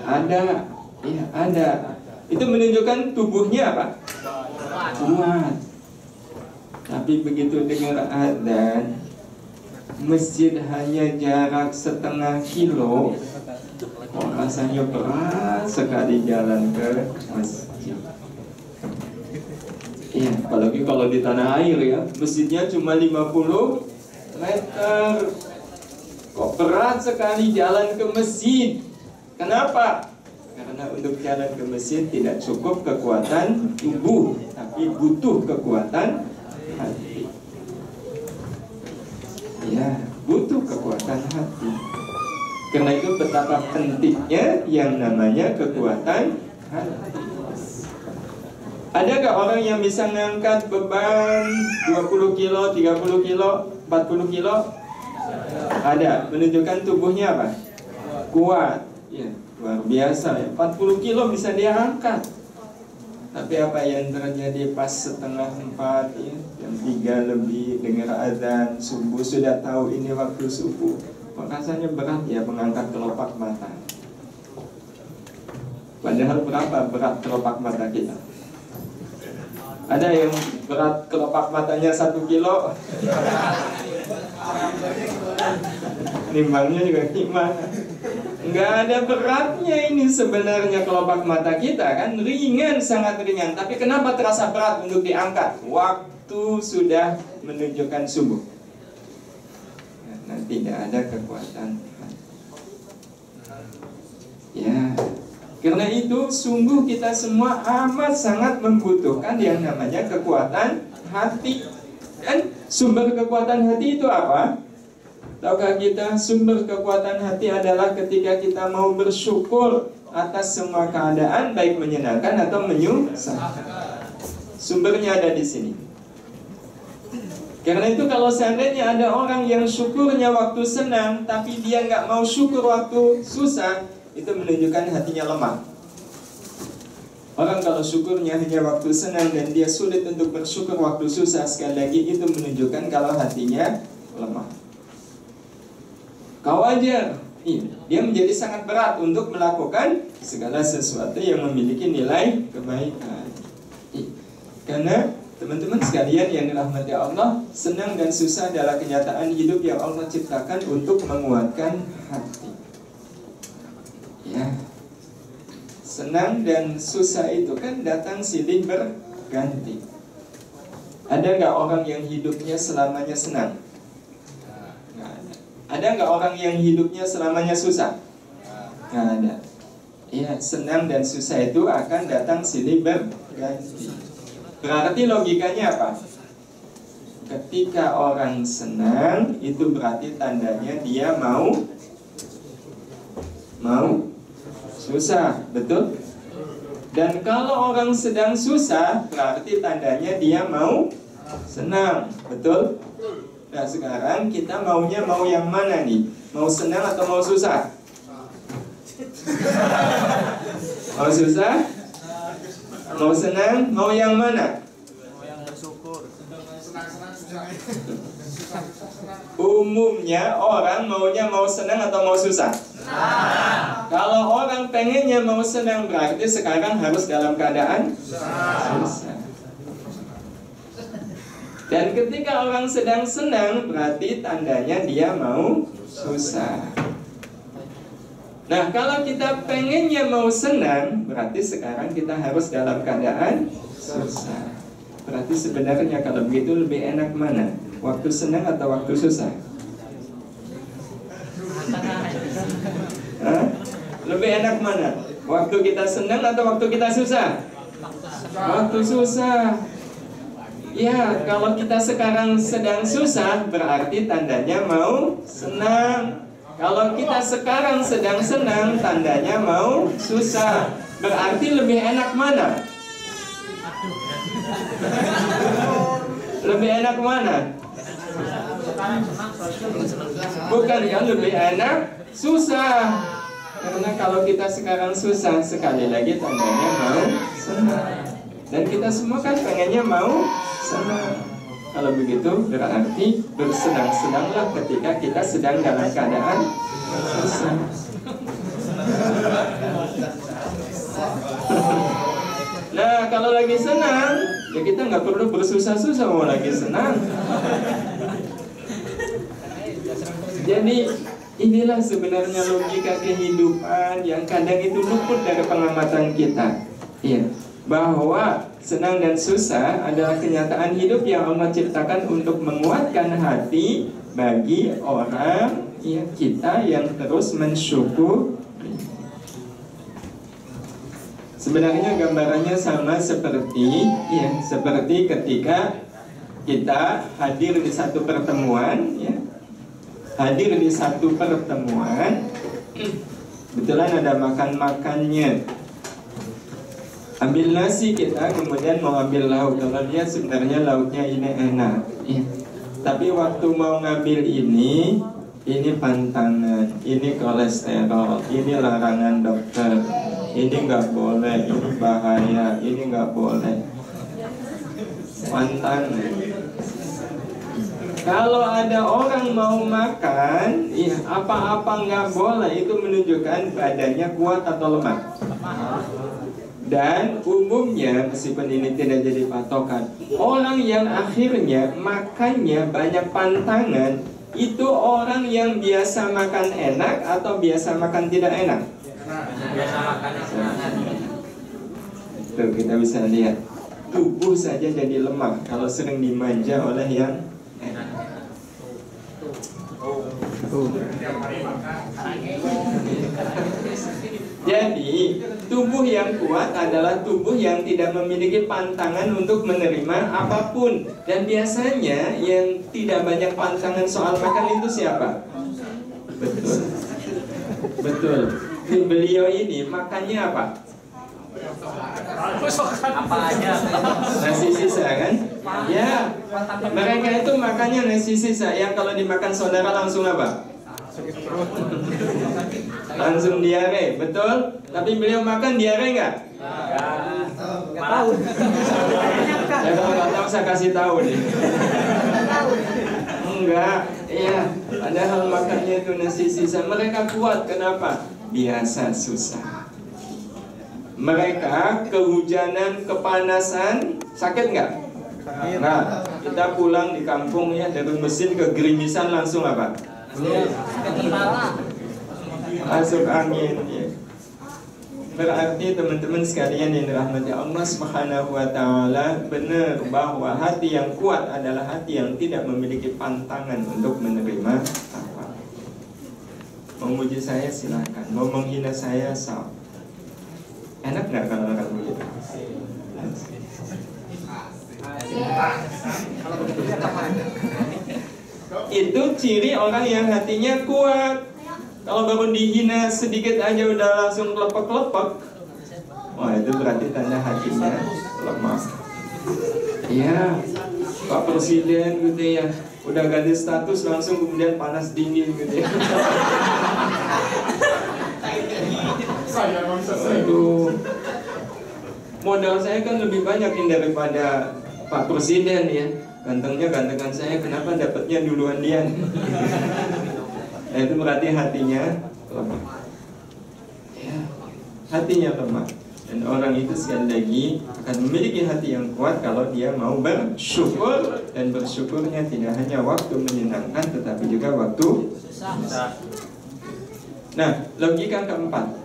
Ada. Iya, ada. Itu menunjukkan tubuhnya apa? Kuat. Tapi begitu dengar adzan, masjid hanya jarak setengah kilo, rasanya berat sekali jalan ke masjid. Iya, apalagi kalau di tanah air ya, masjidnya cuma 50 meter. Kok berat sekali jalan ke masjid? Kenapa? Karena untuk jalan ke masjid tidak cukup kekuatan tubuh, tapi butuh kekuatan hati. Ya, butuh kekuatan hati. Karena itu betapa pentingnya yang namanya kekuatan hati. Ada gak orang yang bisa ngangkat beban 20 kilo, 30 kilo, 40 kilo? Ada, menunjukkan tubuhnya apa? Kuat. Ya, luar biasa ya. 40 kilo bisa dia angkat. Tapi apa yang terjadi pas setengah 4 ya, jam 3 lebih dengar azan subuh, sudah tahu ini waktu subuh, rasanya berat ya mengangkat kelopak mata. Padahal berapa berat kelopak mata kita? Ada yang berat kelopak matanya 1 kilo. Nimbangnya juga gimana? Nggak ada beratnya ini sebenarnya kelopak mata kita kan, ringan, sangat ringan. Tapi kenapa terasa berat untuk diangkat? Waktu sudah menunjukkan subuh. Karena tidak ada kekuatan. Ya, karena itu sungguh kita semua amat sangat membutuhkan yang namanya kekuatan hati. Dan sumber kekuatan hati itu apa? Tahukah kita sumber kekuatan hati adalah ketika kita mau bersyukur atas semua keadaan, baik menyenangkan atau menyusahkan. Sumbernya ada di sini. Karena itu kalau seandainya ada orang yang syukurnya waktu senang, tapi dia nggak mau syukur waktu susah, itu menunjukkan hatinya lemah. Orang kalau syukurnya hanya waktu senang dan dia sulit untuk bersyukur waktu susah, sekali lagi itu menunjukkan kalau hatinya lemah. Kau ajar, dia menjadi sangat berat untuk melakukan segala sesuatu yang memiliki nilai kebaikan. Karena teman-teman sekalian yang dirahmati Allah, senang dan susah adalah kenyataan hidup yang Allah ciptakan untuk menguatkan hati. Ya, senang dan susah itu kan datang silih berganti. Ada nggak orang yang hidupnya selamanya senang? Ada nggak orang yang hidupnya selamanya susah? Nggak ada. Ya, senang dan susah itu akan datang silih berganti. Berarti logikanya apa? Ketika orang senang, itu berarti tandanya dia mau susah, betul? Dan kalau orang sedang susah, berarti tandanya dia mau senang, betul? Nah sekarang kita maunya mau yang mana nih? Mau senang atau mau susah? Mau susah? Mau senang? Mau yang mana? Mau yang bersyukur. Umumnya orang maunya mau senang atau mau susah? Kalau orang pengennya mau senang, berarti sekarang harus dalam keadaan susah. Dan ketika orang sedang senang, berarti tandanya dia mau susah. Nah, kalau kita pengennya mau senang, berarti sekarang kita harus dalam keadaan susah. Berarti sebenarnya kalau begitu lebih enak mana? Waktu senang atau waktu susah? Hah? Lebih enak mana? Waktu kita senang atau waktu kita susah? Waktu susah. Ya, kalau kita sekarang sedang susah, berarti tandanya mau senang. Kalau kita sekarang sedang senang, tandanya mau susah. Berarti lebih enak mana? Lebih enak mana? Bukan kan lebih enak susah. Karena kalau kita sekarang susah, sekali lagi tandanya mau senang. Dan kita semua kan pengennya mau senang. Kalau begitu berarti bersenang-senanglah ketika kita sedang dalam keadaan susah. Nah kalau lagi senang, ya kita nggak perlu bersusah-susah mau lagi senang. Jadi inilah sebenarnya logika kehidupan yang kadang itu luput dari pengamatan kita. Iya. Bahwa senang dan susah adalah kenyataan hidup yang Allah ciptakan untuk menguatkan hati bagi orang ya, kita yang terus mensyukur. Sebenarnya gambarannya sama seperti ketika kita hadir di satu pertemuan ya. Hadir di satu pertemuan, kebetulan ada makan-makannya. Ambil nasi kita, kemudian mau ambil lauk. Kalau dia sebenarnya lauknya ini enak, ya. Tapi waktu mau ngambil ini pantangan, ini kolesterol, ini larangan dokter, ini nggak boleh, ini bahaya, ini nggak boleh. Pantangan. Kalau ada orang mau makan, ya apa-apa nggak boleh, itu menunjukkan badannya kuat atau lemah. Dan umumnya, meskipun ini tidak jadi patokan, orang yang akhirnya makannya banyak pantangan, itu orang yang biasa makan enak atau biasa makan tidak enak? Biasa makan enak. Tuh, kita bisa lihat, tubuh saja jadi lemah kalau sering dimanja oleh yang enak. Jadi, tubuh yang kuat adalah tubuh yang tidak memiliki pantangan untuk menerima apapun. Dan biasanya yang tidak banyak pantangan soal makan itu siapa? Betul. Betul. Beliau ini makannya apa? Apa aja? Nasi sisa kan? Ya. Mereka itu makannya nasi sisa. Yang kalau dimakan saudara langsung apa? Langsung diare, betul? Tapi beliau makan diare nggak? Nggak tahu. Ya kalau nggak tahu saya kasih tahu nih. Enggak, iya. Padahal makannya itu nasi sisa. Mereka kuat, kenapa? Biasa susah. Mereka kehujanan, kepanasan, sakit nggak? Nggak. Kita pulang di kampung ya dari mesin kegerimisan langsung apa? Masuk angin ya. Berarti teman-teman sekalian yang dirahmati Allah Subhanahu wa taala, benar bahwa hati yang kuat adalah hati yang tidak memiliki pantangan untuk menerima apa. Mau muji saya silakan, mau menghina saya sah. Enak nggak kalau orang begitu? Itu ciri orang yang hatinya kuat. Kalau baru dihina sedikit aja udah langsung lepek-lepek, wah itu berarti tanda hatinya lemah. Iya, Pak Presiden gitu ya, udah ganti status langsung kemudian panas dingin gitu ya. Aduh, modal saya kan lebih banyak ini daripada Pak Presiden ya. Gantengnya gantengan saya, kenapa dapatnya duluan dia? Nah itu berarti hatinya lemah. Ya, hatinya lemah. Dan orang itu sekali lagi akan memiliki hati yang kuat kalau dia mau bersyukur. Dan bersyukurnya tidak hanya waktu menyenangkan, tetapi juga waktu susah. Nah, logika keempat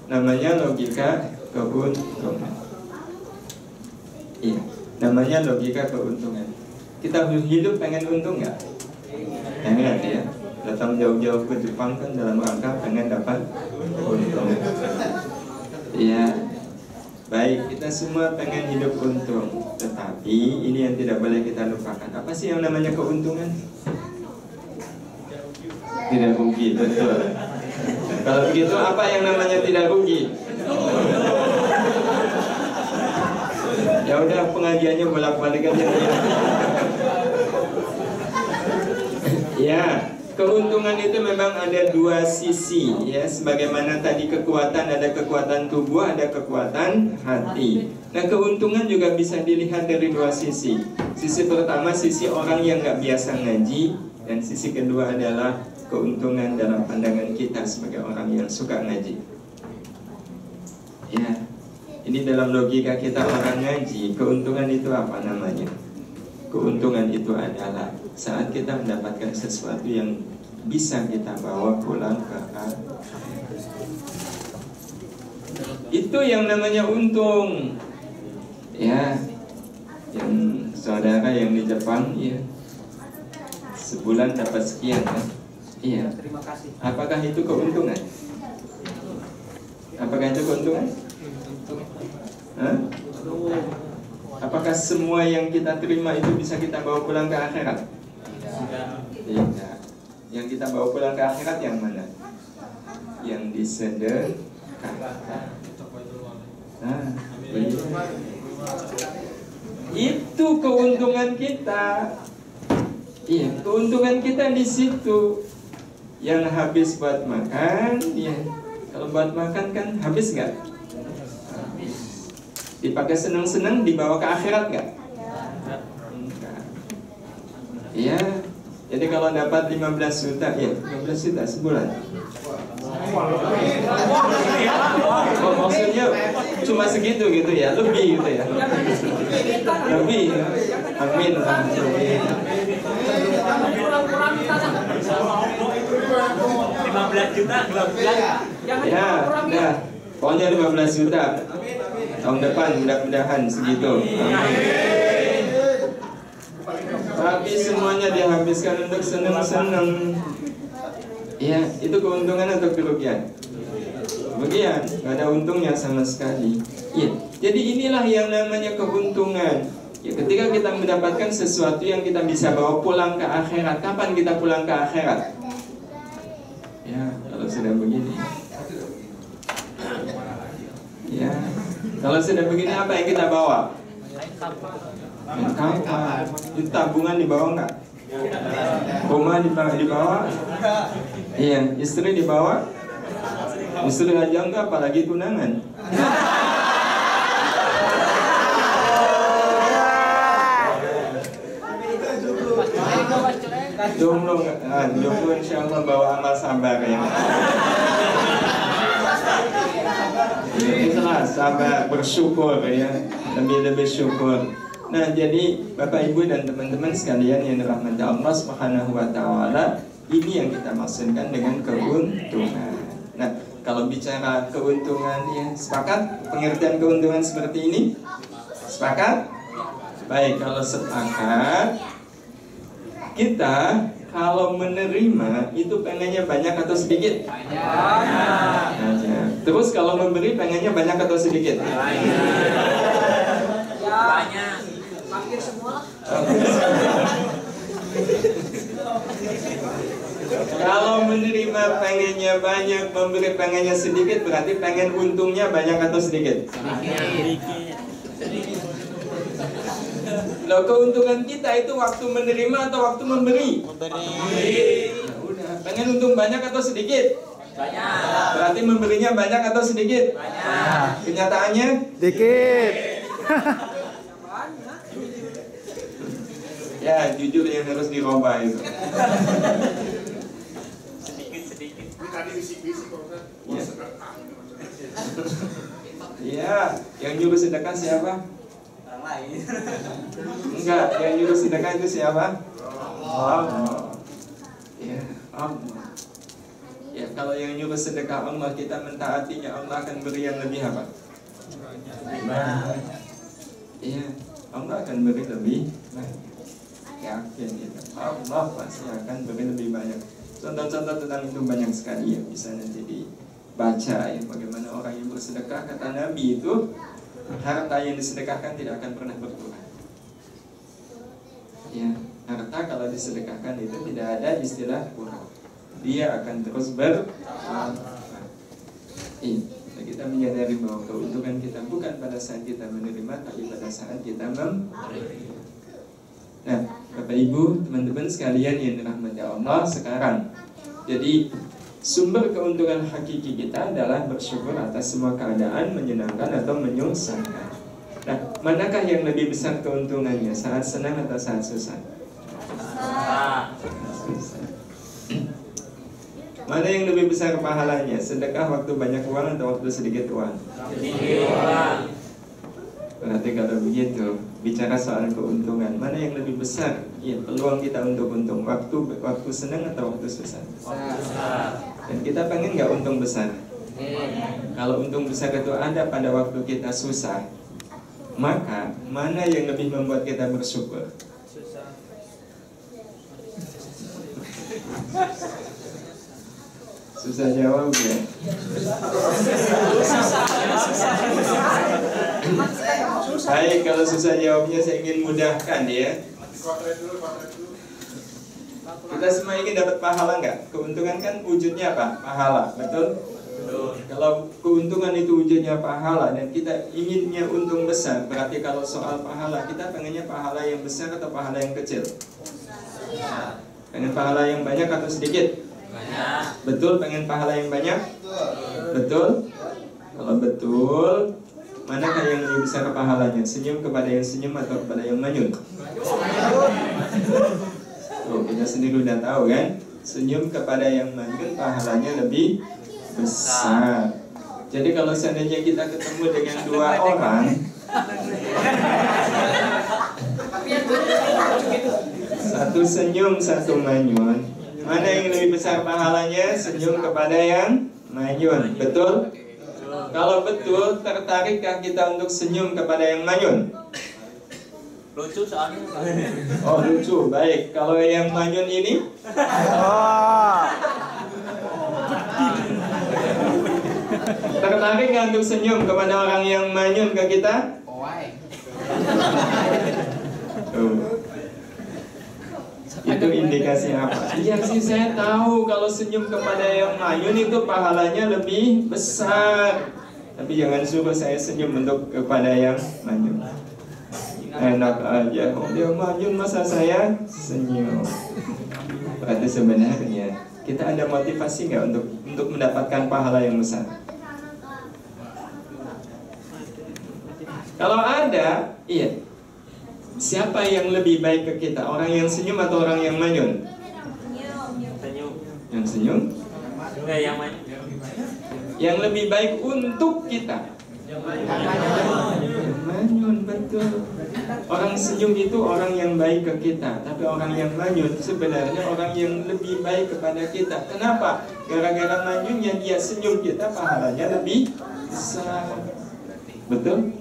namanya logika keuntungan. Iya, namanya logika keuntungan. Kita hidup pengen untung nggak? Pengen ya. Datang jauh-jauh ke Jepang kan dalam rangka pengen dapat untung. Iya. Baik, kita semua pengen hidup untung. Tetapi ini yang tidak boleh kita lupakan. Apa sih yang namanya keuntungan? Tidak rugi, betul. Kalau begitu apa yang namanya tidak rugi? Ya udah, pengajiannya bolak-balik aja ya. Ya, keuntungan itu memang ada dua sisi ya, sebagaimana tadi kekuatan, ada kekuatan tubuh, ada kekuatan hati. Nah, keuntungan juga bisa dilihat dari dua sisi. Sisi pertama sisi orang yang nggak biasa ngaji, dan sisi kedua adalah keuntungan dalam pandangan kita sebagai orang yang suka ngaji. Ya, ini dalam logika kita orang ngaji, keuntungan itu apa namanya? Keuntungan itu adalah saat kita mendapatkan sesuatu yang bisa kita bawa pulang ke akhirat. Itu yang namanya untung. Ya, yang saudara yang di Jepang ya, sebulan dapat sekian kan? Iya. Terima kasih. Apakah itu keuntungan? Apakah itu keuntungan? Hah? Apakah semua yang kita terima itu bisa kita bawa pulang ke akhirat? Tidak. Yang kita bawa pulang ke akhirat yang mana? Yang disedekahkan. Nah, itu keuntungan kita. Iya, keuntungan kita di situ. Yang habis buat makan, ya. Kalau buat makan kan habis nggak? Habis. Dipakai seneng-seneng, dibawa ke akhirat nggak? Enggak. Iya. Jadi kalau dapat 15 juta, ya 15 juta sebulan. Oh, maksudnya cuma segitu gitu ya, lebih gitu ya. Lebih. Amin. 15 juta, 12. Ya, nah, pokoknya 15 juta. Tahun depan mudah-mudahan segitu. Amin. Tapi semuanya dihabiskan untuk senang-senang. Ya, itu keuntungan atau kerugian? Kerugian, nggak ada untungnya sama sekali. Ya, jadi inilah yang namanya keuntungan. Ya, ketika kita mendapatkan sesuatu yang kita bisa bawa pulang ke akhirat. Kapan kita pulang ke akhirat? Ya, kalau sudah begini. Ya, kalau sudah begini apa yang kita bawa? Kapal. Itu tabungan dibawa nggak? Rumah dibawa? Iya, istri dibawa? Istri aja enggak, apalagi tunangan. Jomblo insya Allah bawa amal sabar ya. Itulah sabar, bersyukur ya, lebih syukur. Nah, jadi Bapak Ibu dan teman-teman sekalian yang dirahmati Allah Subhanahu wa taala, ini yang kita maksudkan dengan keuntungan. Nah, kalau bicara keuntungan ya, sepakat pengertian keuntungan seperti ini? Sepakat? Baik, kalau sepakat, kita kalau menerima itu pengennya banyak atau sedikit? Banyak. Terus kalau memberi pengennya banyak atau sedikit? Banyak. Makin semua. Kalau menerima pengennya banyak, memberi pengennya sedikit, berarti pengen untungnya banyak atau sedikit? Sedikit. Loh, keuntungan kita itu waktu menerima atau waktu memberi? Nah, udah. Pengen untung banyak atau sedikit? Banyak. Berarti memberinya banyak atau sedikit? Banyak. Kenyataannya? Dikit. Ya, jujur yang harus dirubah itu. Sedikit. Iya, yang nyuruh sedekah siapa? Orang lain. Enggak, yang nyuruh sedekah itu siapa? Allah. Ya, Allah. Ya, kalau yang nyuruh sedekah Allah, kita mentaatinya, Allah akan beri yang lebih apa? Iya, Allah akan beri lebih banyak. Yakin gitu. Allah pasti akan beri lebih banyak. Contoh-contoh tentang itu banyak sekali ya, bisa nanti dibaca ya, bagaimana orang yang bersedekah. Kata Nabi itu, harta yang disedekahkan tidak akan pernah berkurang. Ya, harta kalau disedekahkan itu tidak ada istilah kurang. Dia akan terus bertambah. Kita menyadari bahwa keuntungan kita bukan pada saat kita menerima, tapi pada saat kita memberi. Nah, Bapak Ibu, teman-teman sekalian yang dirahmati Allah, sekarang jadi sumber keuntungan hakiki kita adalah bersyukur atas semua keadaan, menyenangkan atau menyusahkan. Nah, manakah yang lebih besar keuntungannya, saat senang atau saat susah? Susah. Mana yang lebih besar pahalanya, sedekah waktu banyak uang atau waktu sedikit uang? Sedikit uang. Berarti kalau begitu, bicara soal keuntungan, mana yang lebih besar? Ya, peluang kita untuk untung, waktu senang atau waktu susah? Dan kita pengen nggak untung besar? Kalau untung besar itu ada pada waktu kita susah, maka mana yang lebih membuat kita bersyukur? Susah jawab ya. Baik, kalau susah jawabnya saya ingin mudahkan ya. Kita semua ingin dapat pahala nggak? Keuntungan kan wujudnya apa? Pahala, betul? Kalau keuntungan itu wujudnya pahala dan kita inginnya untung besar, berarti kalau soal pahala kita pengennya pahala yang besar atau pahala yang kecil? Pengen pahala yang banyak atau sedikit? Banyak. Betul, pengen pahala yang banyak? Betul? Kalau betul, manakah yang lebih besar pahalanya? Senyum kepada yang senyum atau kepada yang manyun? Oh, kita sendiri udah tahu kan? Senyum kepada yang manyun pahalanya lebih besar. Jadi kalau seandainya kita ketemu dengan dua orang, satu senyum, satu manyun, mana yang lebih besar pahalanya? Senyum kepada yang manyun. Betul? Kalau betul, tertarikkah kita untuk senyum kepada yang manyun? Lucu soalnya. Oh, lucu. Baik. Kalau yang manyun ini? Tertarik nggak untuk senyum kepada orang yang manyun ke kita? Itu indikasi apa? Iya sih, saya tahu kalau senyum kepada yang manyun itu pahalanya lebih besar. Tapi jangan suruh saya senyum untuk kepada yang manyun. Enak aja, dia manyun masa saya senyum. Berarti sebenarnya kita ada motivasi nggak untuk mendapatkan pahala yang besar? Kalau ada, iya. Siapa yang lebih baik ke kita? Orang yang senyum atau orang yang manyun? Senyum. Yang senyum? Yang mana? Yang lebih baik untuk kita. Manyun, betul. Orang senyum itu orang yang baik ke kita, tapi orang yang manyun sebenarnya orang yang lebih baik kepada kita. Kenapa? Gara-gara manyunnya dia senyum kita, pahalanya lebih besar. Betul?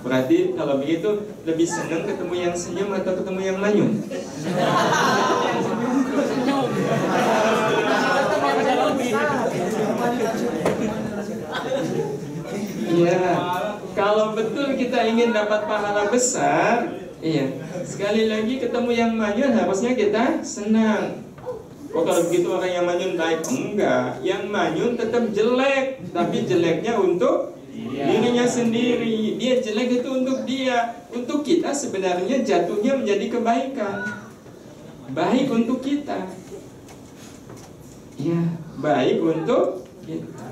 Berarti kalau begitu lebih senang ketemu yang senyum atau ketemu yang manyun? Iya, kalau betul kita ingin dapat pahala besar, iya, sekali lagi ketemu yang manyun harusnya kita senang. Oh, kalau begitu orang yang manyun baik? Enggak, yang manyun tetap jelek, tapi jeleknya untuk dirinya sendiri. Dia jelek itu untuk dia. Untuk kita sebenarnya jatuhnya menjadi kebaikan. Baik untuk kita. Ya, baik untuk kita.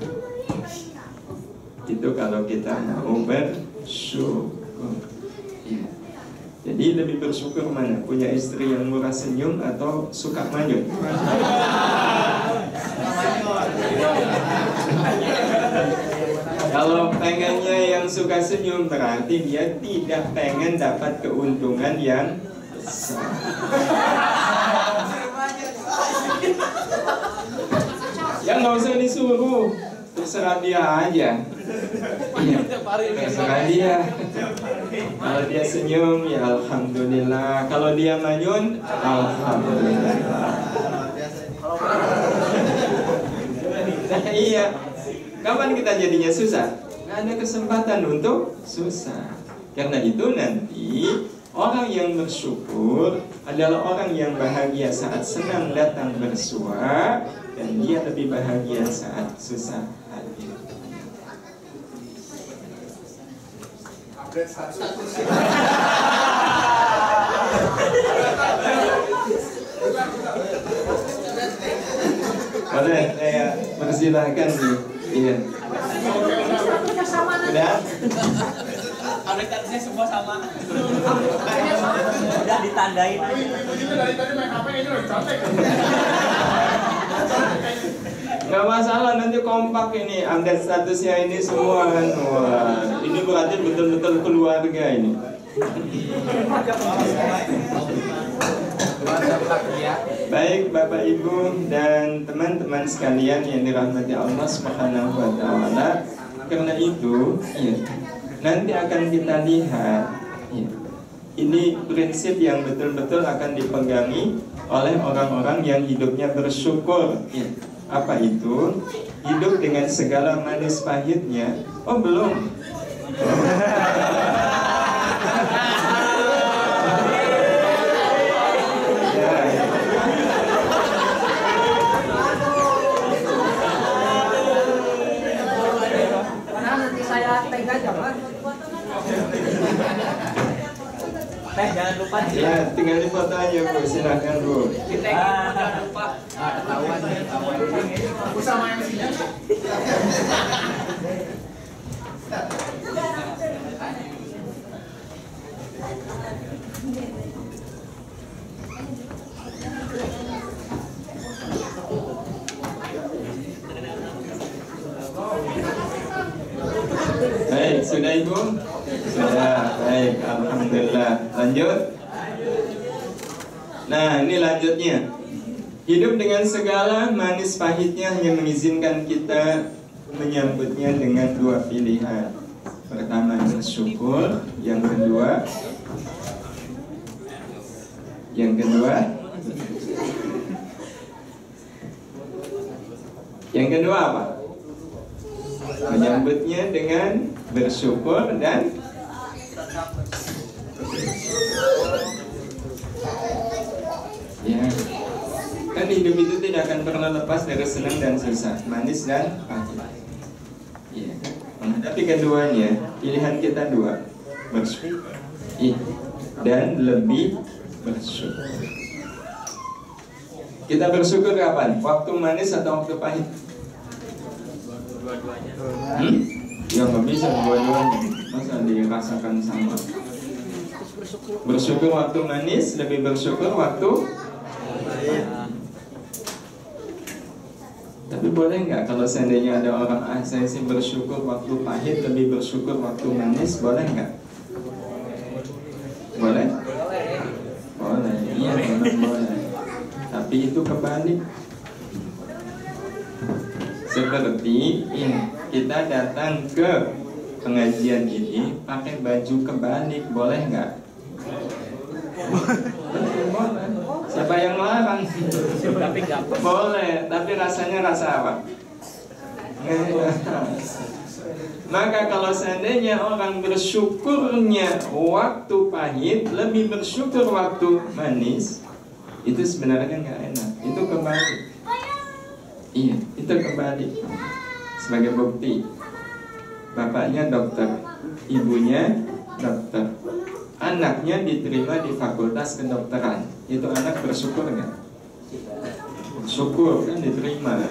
Itu kalau kita mau bersyukur. Ya. Jadi lebih bersyukur mana? Punya istri yang murah senyum atau suka manyun? Kalau pengennya yang suka senyum, berarti dia tidak pengen dapat keuntungan yang besar. Ya nggak usah disuruh, terserah dia aja. Iya, terserah dia. Kalau dia senyum, ya alhamdulillah. Kalau dia manyun, alhamdulillah. Nah, iya. Kapan kita jadinya susah? Nggak ada kesempatan untuk susah. Karena itu nanti orang yang bersyukur adalah orang yang bahagia saat senang datang bersua, dan dia lebih bahagia saat susah hadir. Boleh saya persilahkan nih. Iya. Udah? Aplikasinya semua sama. Udah ditandain. Gak masalah, nanti kompak ini update statusnya ini semua kan. Wah, ini berarti betul-betul keluarga ini. Baik Bapak Ibu dan teman-teman sekalian yang dirahmati Allah Subhanahu wa taala. Karena itu, ya, nanti akan kita lihat, ya, ini prinsip yang betul-betul akan dipegangi oleh orang-orang yang hidupnya bersyukur, ya. Apa itu? Hidup dengan segala manis pahitnya. Oh, belum. Teh jangan lupa di Ya, tinggal dipoto aja Bu, silakan Bu. kita jangan lupa. Ketahuan sama yang sini. Baik, sudah Ibu? Sudah, baik, Alhamdulillah. Lanjut. Nah, ini lanjutnya. Hidup dengan segala manis pahitnya hanya mengizinkan kita menyambutnya dengan dua pilihan. Pertama, bersyukur. Yang kedua apa? Menyambutnya dengan bersyukur dan ya, kan hidup itu tidak akan pernah lepas dari senang dan susah, manis dan pahit. Ya, menghadapi keduanya, pilihan kita dua, bersyukur dan lebih bersyukur. Kita bersyukur kapan? Waktu manis atau waktu pahit? Dua-duanya. Ya nggak bisa dua-duanya. Masa dirasakan sama? Bersyukur waktu manis, lebih bersyukur waktu pahit. Tapi boleh nggak kalau seandainya ada orang saya sih bersyukur waktu pahit, lebih bersyukur waktu manis, boleh nggak? Boleh? Boleh, iya memang boleh. Tapi itu kebalik. Seperti ini, kita datang ke pengajian ini pakai baju kebalik, boleh nggak? Boleh. Siapa yang melarang? Tapi nggak Boleh, tapi rasanya rasa apa? Maka kalau seandainya orang bersyukurnya waktu pahit, lebih bersyukur waktu manis, itu sebenarnya nggak enak. Itu kebalik. Iya, itu kebalik. Sebagai bukti, bapaknya dokter, ibunya dokter, anaknya diterima di fakultas kedokteran. Itu anak bersyukur nggak? Syukur kan diterima.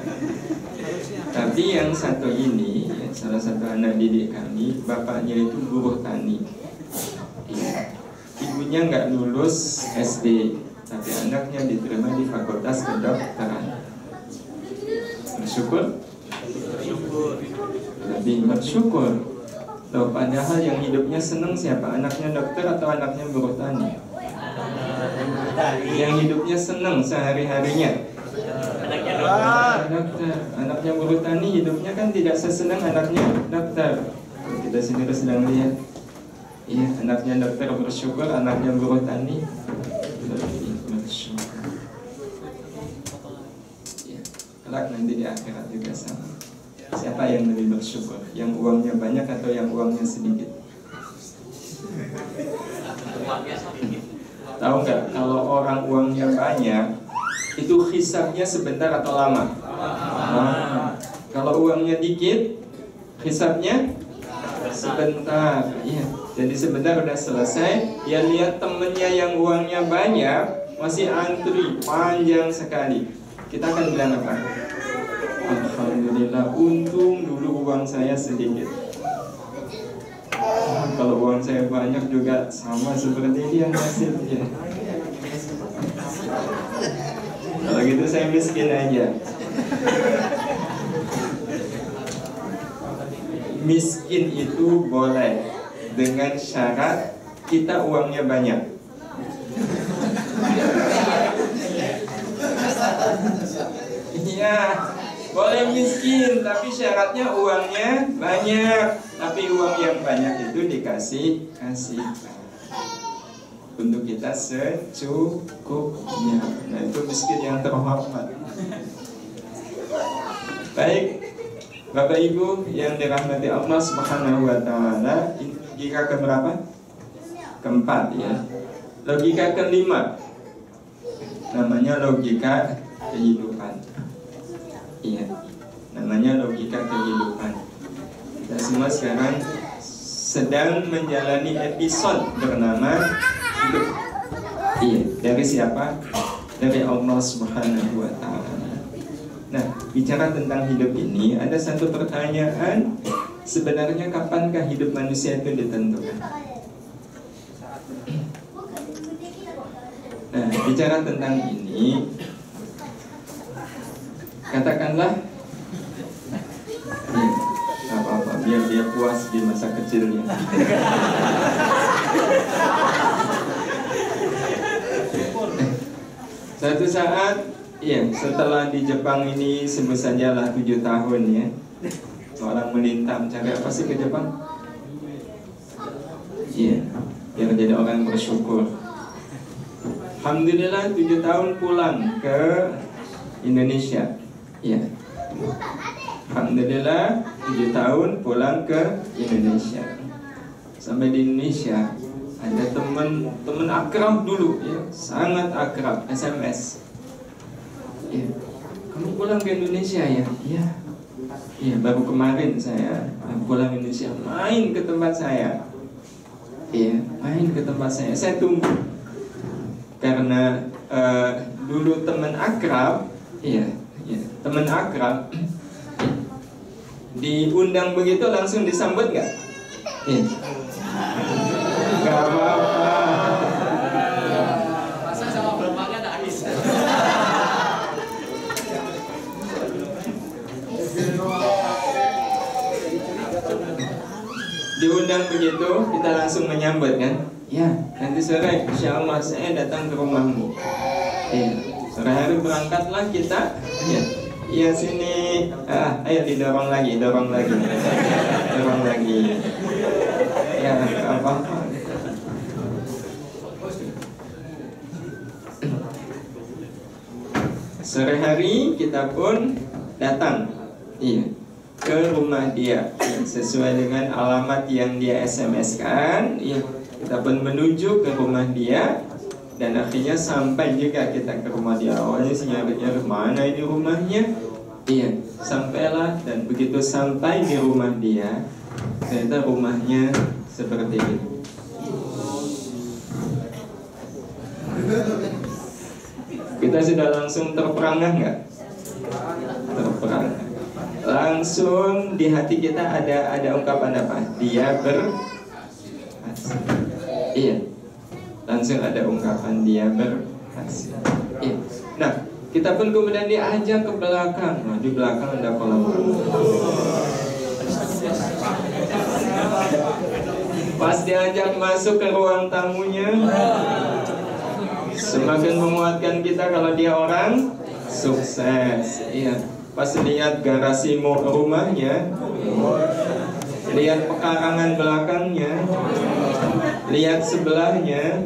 Tapi yang satu ini, salah satu anak didik kami, bapaknya itu buruh tani. Iya. Ibunya nggak lulus SD, tapi anaknya diterima di fakultas kedokteran. Bersyukur? Lebih bersyukur. Loh, padahal yang hidupnya senang siapa? Anaknya dokter atau anaknya buruh tani? Yang hidupnya senang sehari-harinya anaknya dokter. Anaknya buruh tani hidupnya kan tidak sesenang anaknya dokter. Kita sendiri sedang lihat. Iya, anaknya dokter bersyukur, anaknya buruh tani lebih bersyukur. Kelak nanti di akhirat juga sama. Siapa yang lebih bersyukur? Yang uangnya banyak atau yang uangnya sedikit? Tahu nggak, kalau orang uangnya banyak, itu hisabnya sebentar atau lama? Kalau uangnya dikit, hisabnya sebentar. Iya. Jadi sebentar udah selesai. Ya lihat temennya yang uangnya banyak masih antri panjang sekali. Kita akan bilang apa? Alhamdulillah, untung dulu uang saya sedikit. Kalau uang saya banyak juga sama seperti dia nasibnya. Kalau gitu saya miskin aja. Miskin itu boleh dengan syarat kita uangnya banyak. Iya, boleh miskin, tapi syaratnya uangnya banyak. Tapi uang yang banyak itu kasih untuk kita secukupnya. Nah, itu miskin yang terhormat. Baik, Bapak Ibu yang dirahmati Allah Subhanahu wa Ta'ala, logika keberapa? Keempat ya. Logika kelima namanya logika kehidupan. Iya, namanya logika kehidupan. kita semua sekarang sedang menjalani episode bernama hidup. Iya, dari siapa? Dari Allah Subhanahu wa Ta'ala. Nah, bicara tentang hidup ini, ada satu pertanyaan, sebenarnya kapankah hidup manusia itu ditentukan? Nah, bicara tentang ini, katakanlah, ya, apa-apa, biar dia puas di masa kecilnya. Suatu saat, ya, setelah di Jepang ini sebut sajalah 7 tahun ya, orang melintas mencari apa sih ke Jepang? Iya, biar jadi orang bersyukur. Alhamdulillah 7 tahun pulang ke Indonesia. Iya. Alhamdulillah 7 tahun pulang ke Indonesia. Sampai di Indonesia ada teman akrab dulu ya, sangat akrab, SMS. Ya, kamu pulang ke Indonesia ya? Iya. Iya, baru kemarin saya pulang ke Indonesia, main ke tempat saya. Iya, main ke tempat saya. Saya tunggu karena dulu teman akrab, iya, teman akrab diundang begitu langsung disambut nggak? Iya. Nggak apa-apa. Masa sama berbagai nangis. Diundang begitu, kita langsung menyambut kan? Ya, nanti sore insya Allah saya datang ke rumahmu. Sore hari berangkatlah kita. Ya sini, ayo didorong lagi, dorong lagi. Ya, apa-apa. Sore hari kita pun datang, ke rumah dia sesuai dengan alamat yang dia SMS-kan. Kita pun menuju ke rumah dia dan akhirnya sampai juga kita ke rumah dia. Awalnya sih nyari-nyari mana ini rumahnya. Sampailah, dan begitu sampai di rumah dia, ternyata rumahnya seperti ini. Kita sudah langsung terperangah nggak? Terperangah. Langsung di hati kita ada ungkapan apa? Dia berhasil. Langsung ada ungkapan dia berhasil. Nah, kita pun kemudian diajak ke belakang. Nah, di belakang ada kolam renang. Pas diajak masuk ke ruang tamunya, semakin menguatkan kita kalau dia orang sukses. Pas lihat garasi rumahnya, lihat pekarangan belakangnya, lihat sebelahnya,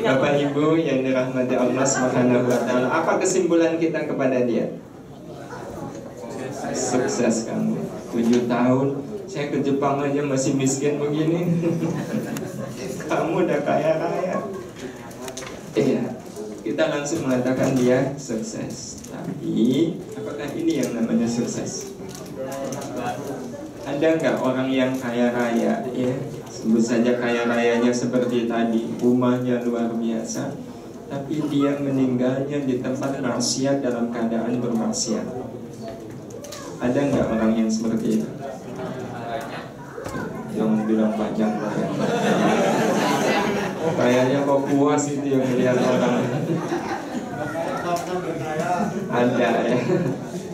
Bapak Ibu yang dirahmati Allah Subhanahu wa Ta'ala, apa kesimpulan kita kepada dia? Sukses kamu. 7 tahun saya ke Jepang aja masih miskin begini. Kamu udah kaya-kaya. Kita langsung mengatakan dia sukses. Tapi apakah ini yang namanya sukses? Ada nggak orang yang kaya raya? Sebut saja kaya rayanya seperti tadi, rumahnya luar biasa, tapi dia meninggalnya di tempat maksiat dalam keadaan bermaksiat. Ada nggak orang yang seperti itu? Jangan bilang panjang lah ya. Kayaknya kok puas itu yang melihat orang. Ada ya,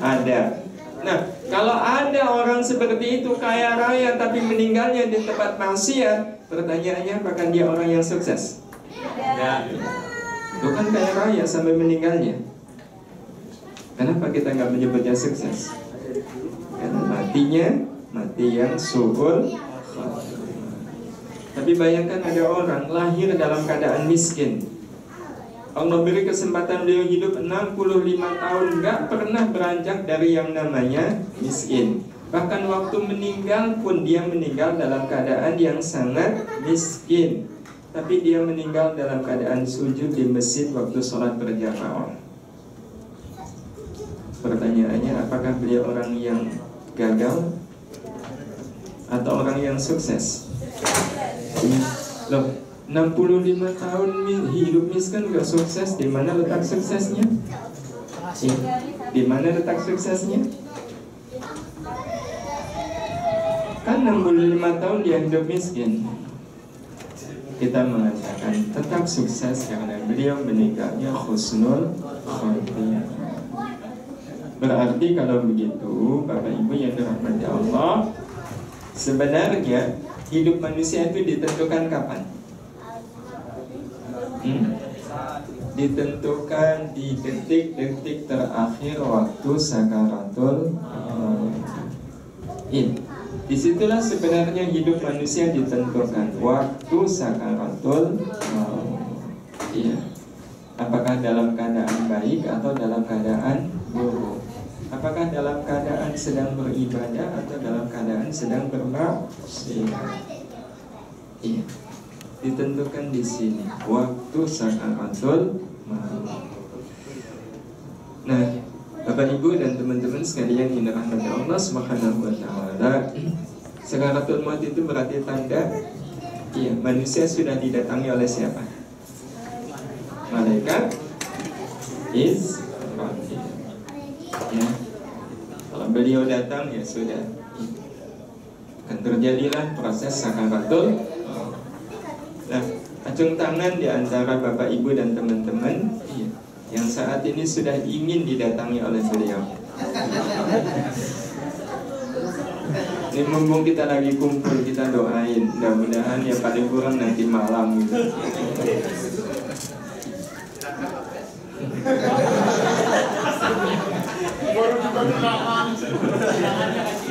ada. Nah, kalau ada orang seperti itu kaya raya tapi meninggalnya di tempat maksiat, pertanyaannya apakah dia orang yang sukses? Ya. Bukan kaya raya sampai meninggalnya. Kenapa kita nggak menyebutnya sukses? Karena matinya mati yang suhul. Tapi bayangkan ada orang lahir dalam keadaan miskin. Allah beri kesempatan beliau hidup 65 tahun, nggak pernah beranjak dari yang namanya miskin. Bahkan waktu meninggal pun dia meninggal dalam keadaan yang sangat miskin. tapi dia meninggal dalam keadaan sujud di masjid waktu sholat berjamaah. Pertanyaannya, apakah beliau orang yang gagal atau orang yang sukses? Loh, 65 tahun hidup miskin gak sukses, di mana letak suksesnya? Di mana letak suksesnya? Kan 65 tahun dia hidup miskin. Kita mengatakan tetap sukses karena beliau meninggalnya husnul khotimah. Berarti kalau begitu, Bapak Ibu yang dirahmati Allah, sebenarnya hidup manusia itu ditentukan kapan? Ditentukan di detik-detik terakhir waktu sakaratul maut. Disitulah sebenarnya hidup manusia ditentukan, waktu sakaratul maut. Apakah dalam keadaan baik atau dalam keadaan buruk? Apakah dalam keadaan sedang beribadah atau dalam keadaan sedang bermaksiat? Ditentukan di sini waktu sakaratul maut. Nah, Bapak Ibu dan teman-teman sekalian yang dirahmati Allah Subhanahu wa taala, sakaratul maut itu berarti tanda manusia sudah didatangi oleh siapa? Malaikat Israfil. Kalau beliau datang, ya sudah, akan terjadilah proses sakaratul. Nah, acung tangan di antara Bapak Ibu dan teman-teman yang saat ini sudah ingin didatangi oleh beliau. Ini mumpung kita lagi kumpul, kita doain, mudah-mudahan ya paling kurang nanti malam gitu.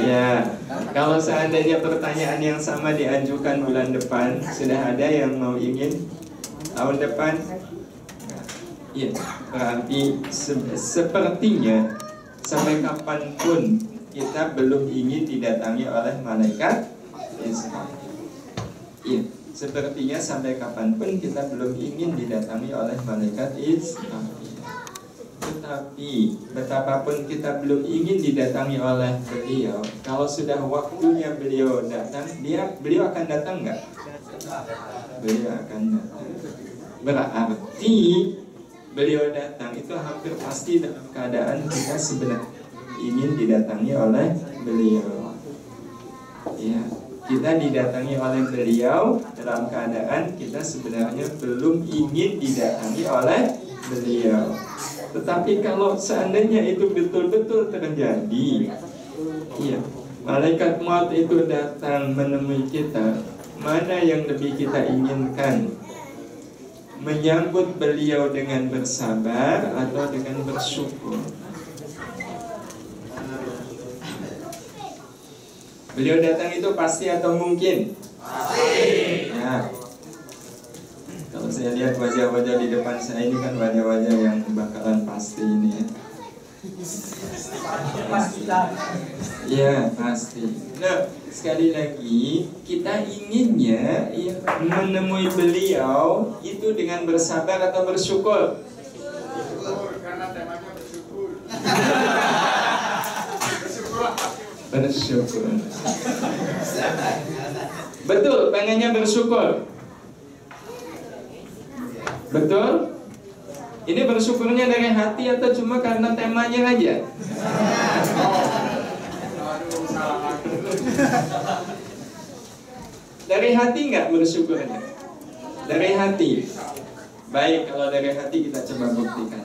Ya, kalau seandainya pertanyaan yang sama diajukan bulan depan, sudah ada yang mau ingin tahun depan? Iya, berarti sepertinya sampai kapanpun kita belum ingin didatangi oleh malaikat Israfil. Iya, sepertinya sampai kapanpun kita belum ingin didatangi oleh malaikat Israfil. Tetapi betapapun kita belum ingin didatangi oleh beliau, kalau sudah waktunya beliau datang, beliau akan datang nggak? Beliau akan datang. Berarti beliau datang itu hampir pasti dalam keadaan kita sebenarnya ingin didatangi oleh beliau. Ya, kita didatangi oleh beliau dalam keadaan kita sebenarnya belum ingin didatangi oleh beliau. Tetapi kalau seandainya itu betul-betul terjadi, malaikat maut itu datang menemui kita, mana yang lebih kita inginkan? Menyambut beliau dengan bersabar atau dengan bersyukur? Beliau datang itu pasti atau mungkin? Pasti. Nah, kalau saya lihat wajah-wajah di depan saya ini kan wajah-wajah yang bakalan pasti ini ya. Iya, pasti. Nah, sekali lagi kita inginnya menemui beliau itu dengan bersabar atau bersyukur? Karena temanya bersyukur. Bersyukur. Betul, pengennya bersyukur. Betul? Ini bersyukurnya dari hati atau cuma karena temanya aja? Dari hati nggak bersyukurnya? Dari hati. Baik, kalau dari hati kita coba buktikan.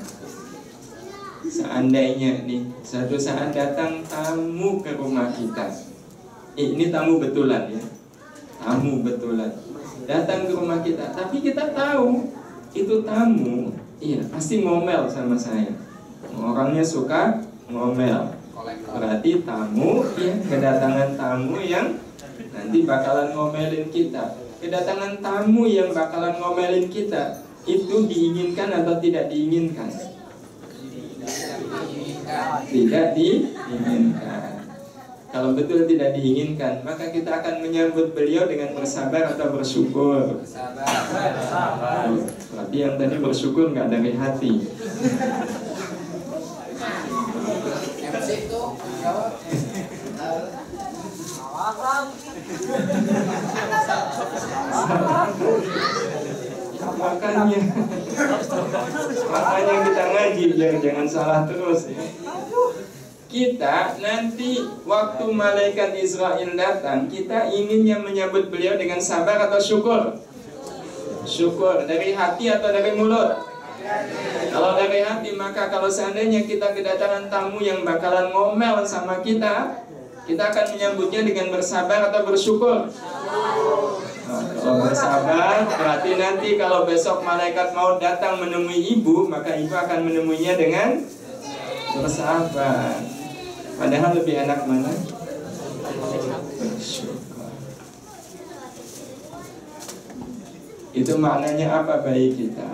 Seandainya nih, suatu saat datang tamu ke rumah kita. Ini tamu betulan ya. Tamu betulan. Datang ke rumah kita, tapi kita tahu itu tamu, pasti ngomel sama saya. Orangnya suka ngomel. Berarti tamu, kedatangan tamu yang nanti bakalan ngomelin kita. Kedatangan tamu yang bakalan ngomelin kita, itu diinginkan atau tidak diinginkan? Tidak diinginkan. Kalau betul tidak diinginkan, maka kita akan menyambut beliau dengan bersabar atau bersyukur. Sabar. Berarti yang tadi bersyukur nggak dari hati. MC itu jawab. Makanya kita ngaji biar jangan salah terus ya. Kita nanti waktu malaikat Israel datang, kita inginnya menyambut beliau dengan sabar atau syukur? Syukur. Dari hati atau dari mulut? Kalau dari hati, maka kalau seandainya kita kedatangan tamu yang bakalan ngomel sama kita akan menyambutnya dengan bersabar atau bersyukur? Nah, kalau bersabar, berarti nanti kalau besok malaikat mau datang menemui ibu, maka ibu akan menemuinya dengan bersabar. Padahal lebih enak mana? Bersyukur. Itu maknanya apa bagi kita?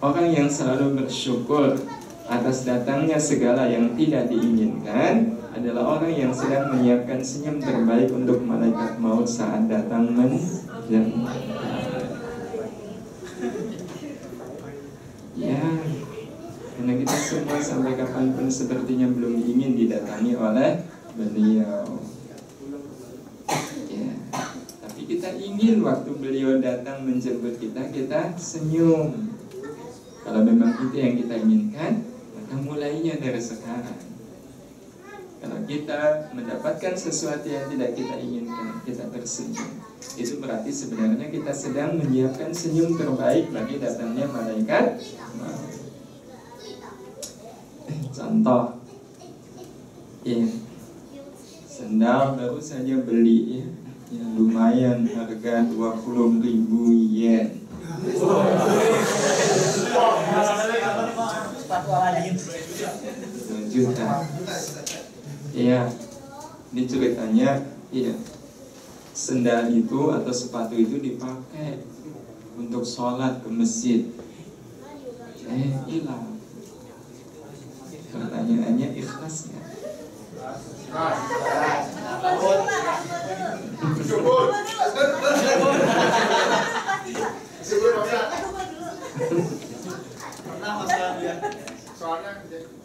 Orang yang selalu bersyukur atas datangnya segala yang tidak diinginkan adalah orang yang sedang menyiapkan senyum terbaik untuk malaikat maut saat datang menjemput. Ya, karena kita semua sampai kapanpun sepertinya belum ingin didatangi oleh beliau. Ya, tapi kita ingin waktu beliau datang menjemput kita senyum. Kalau memang itu yang kita inginkan, maka mulainya dari sekarang. Kalau kita mendapatkan sesuatu yang tidak kita inginkan, kita tersenyum. Itu berarti sebenarnya kita sedang menyiapkan senyum terbaik bagi datangnya malaikat. Contoh, ya, sendal baru saja beli, ya, lumayan harga 20.000 yen. 2 juta. Iya, ini ceritanya, iya, sendal itu atau sepatu itu dipakai untuk sholat ke masjid. Hilang. Pertanyaannya ikhlas nggak?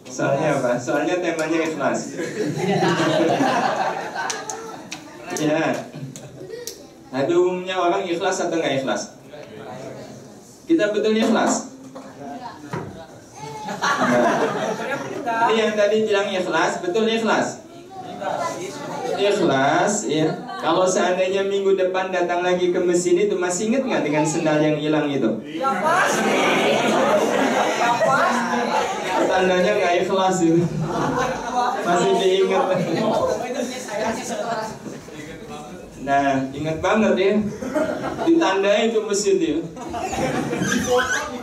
Soalnya apa? Soalnya temanya ikhlas. Ya. Tapi umumnya orang ikhlas atau nggak ikhlas? Kita betul ikhlas? Ini yang tadi bilang ikhlas, betul ikhlas? Ikhlas, ya. Kalau seandainya minggu depan datang lagi ke mesin itu, masih ingat nggak dengan sendal yang hilang itu? Tandanya nggak ikhlas itu. Masih diingat. Nah, ingat banget ya. Ditandai itu mesin dia.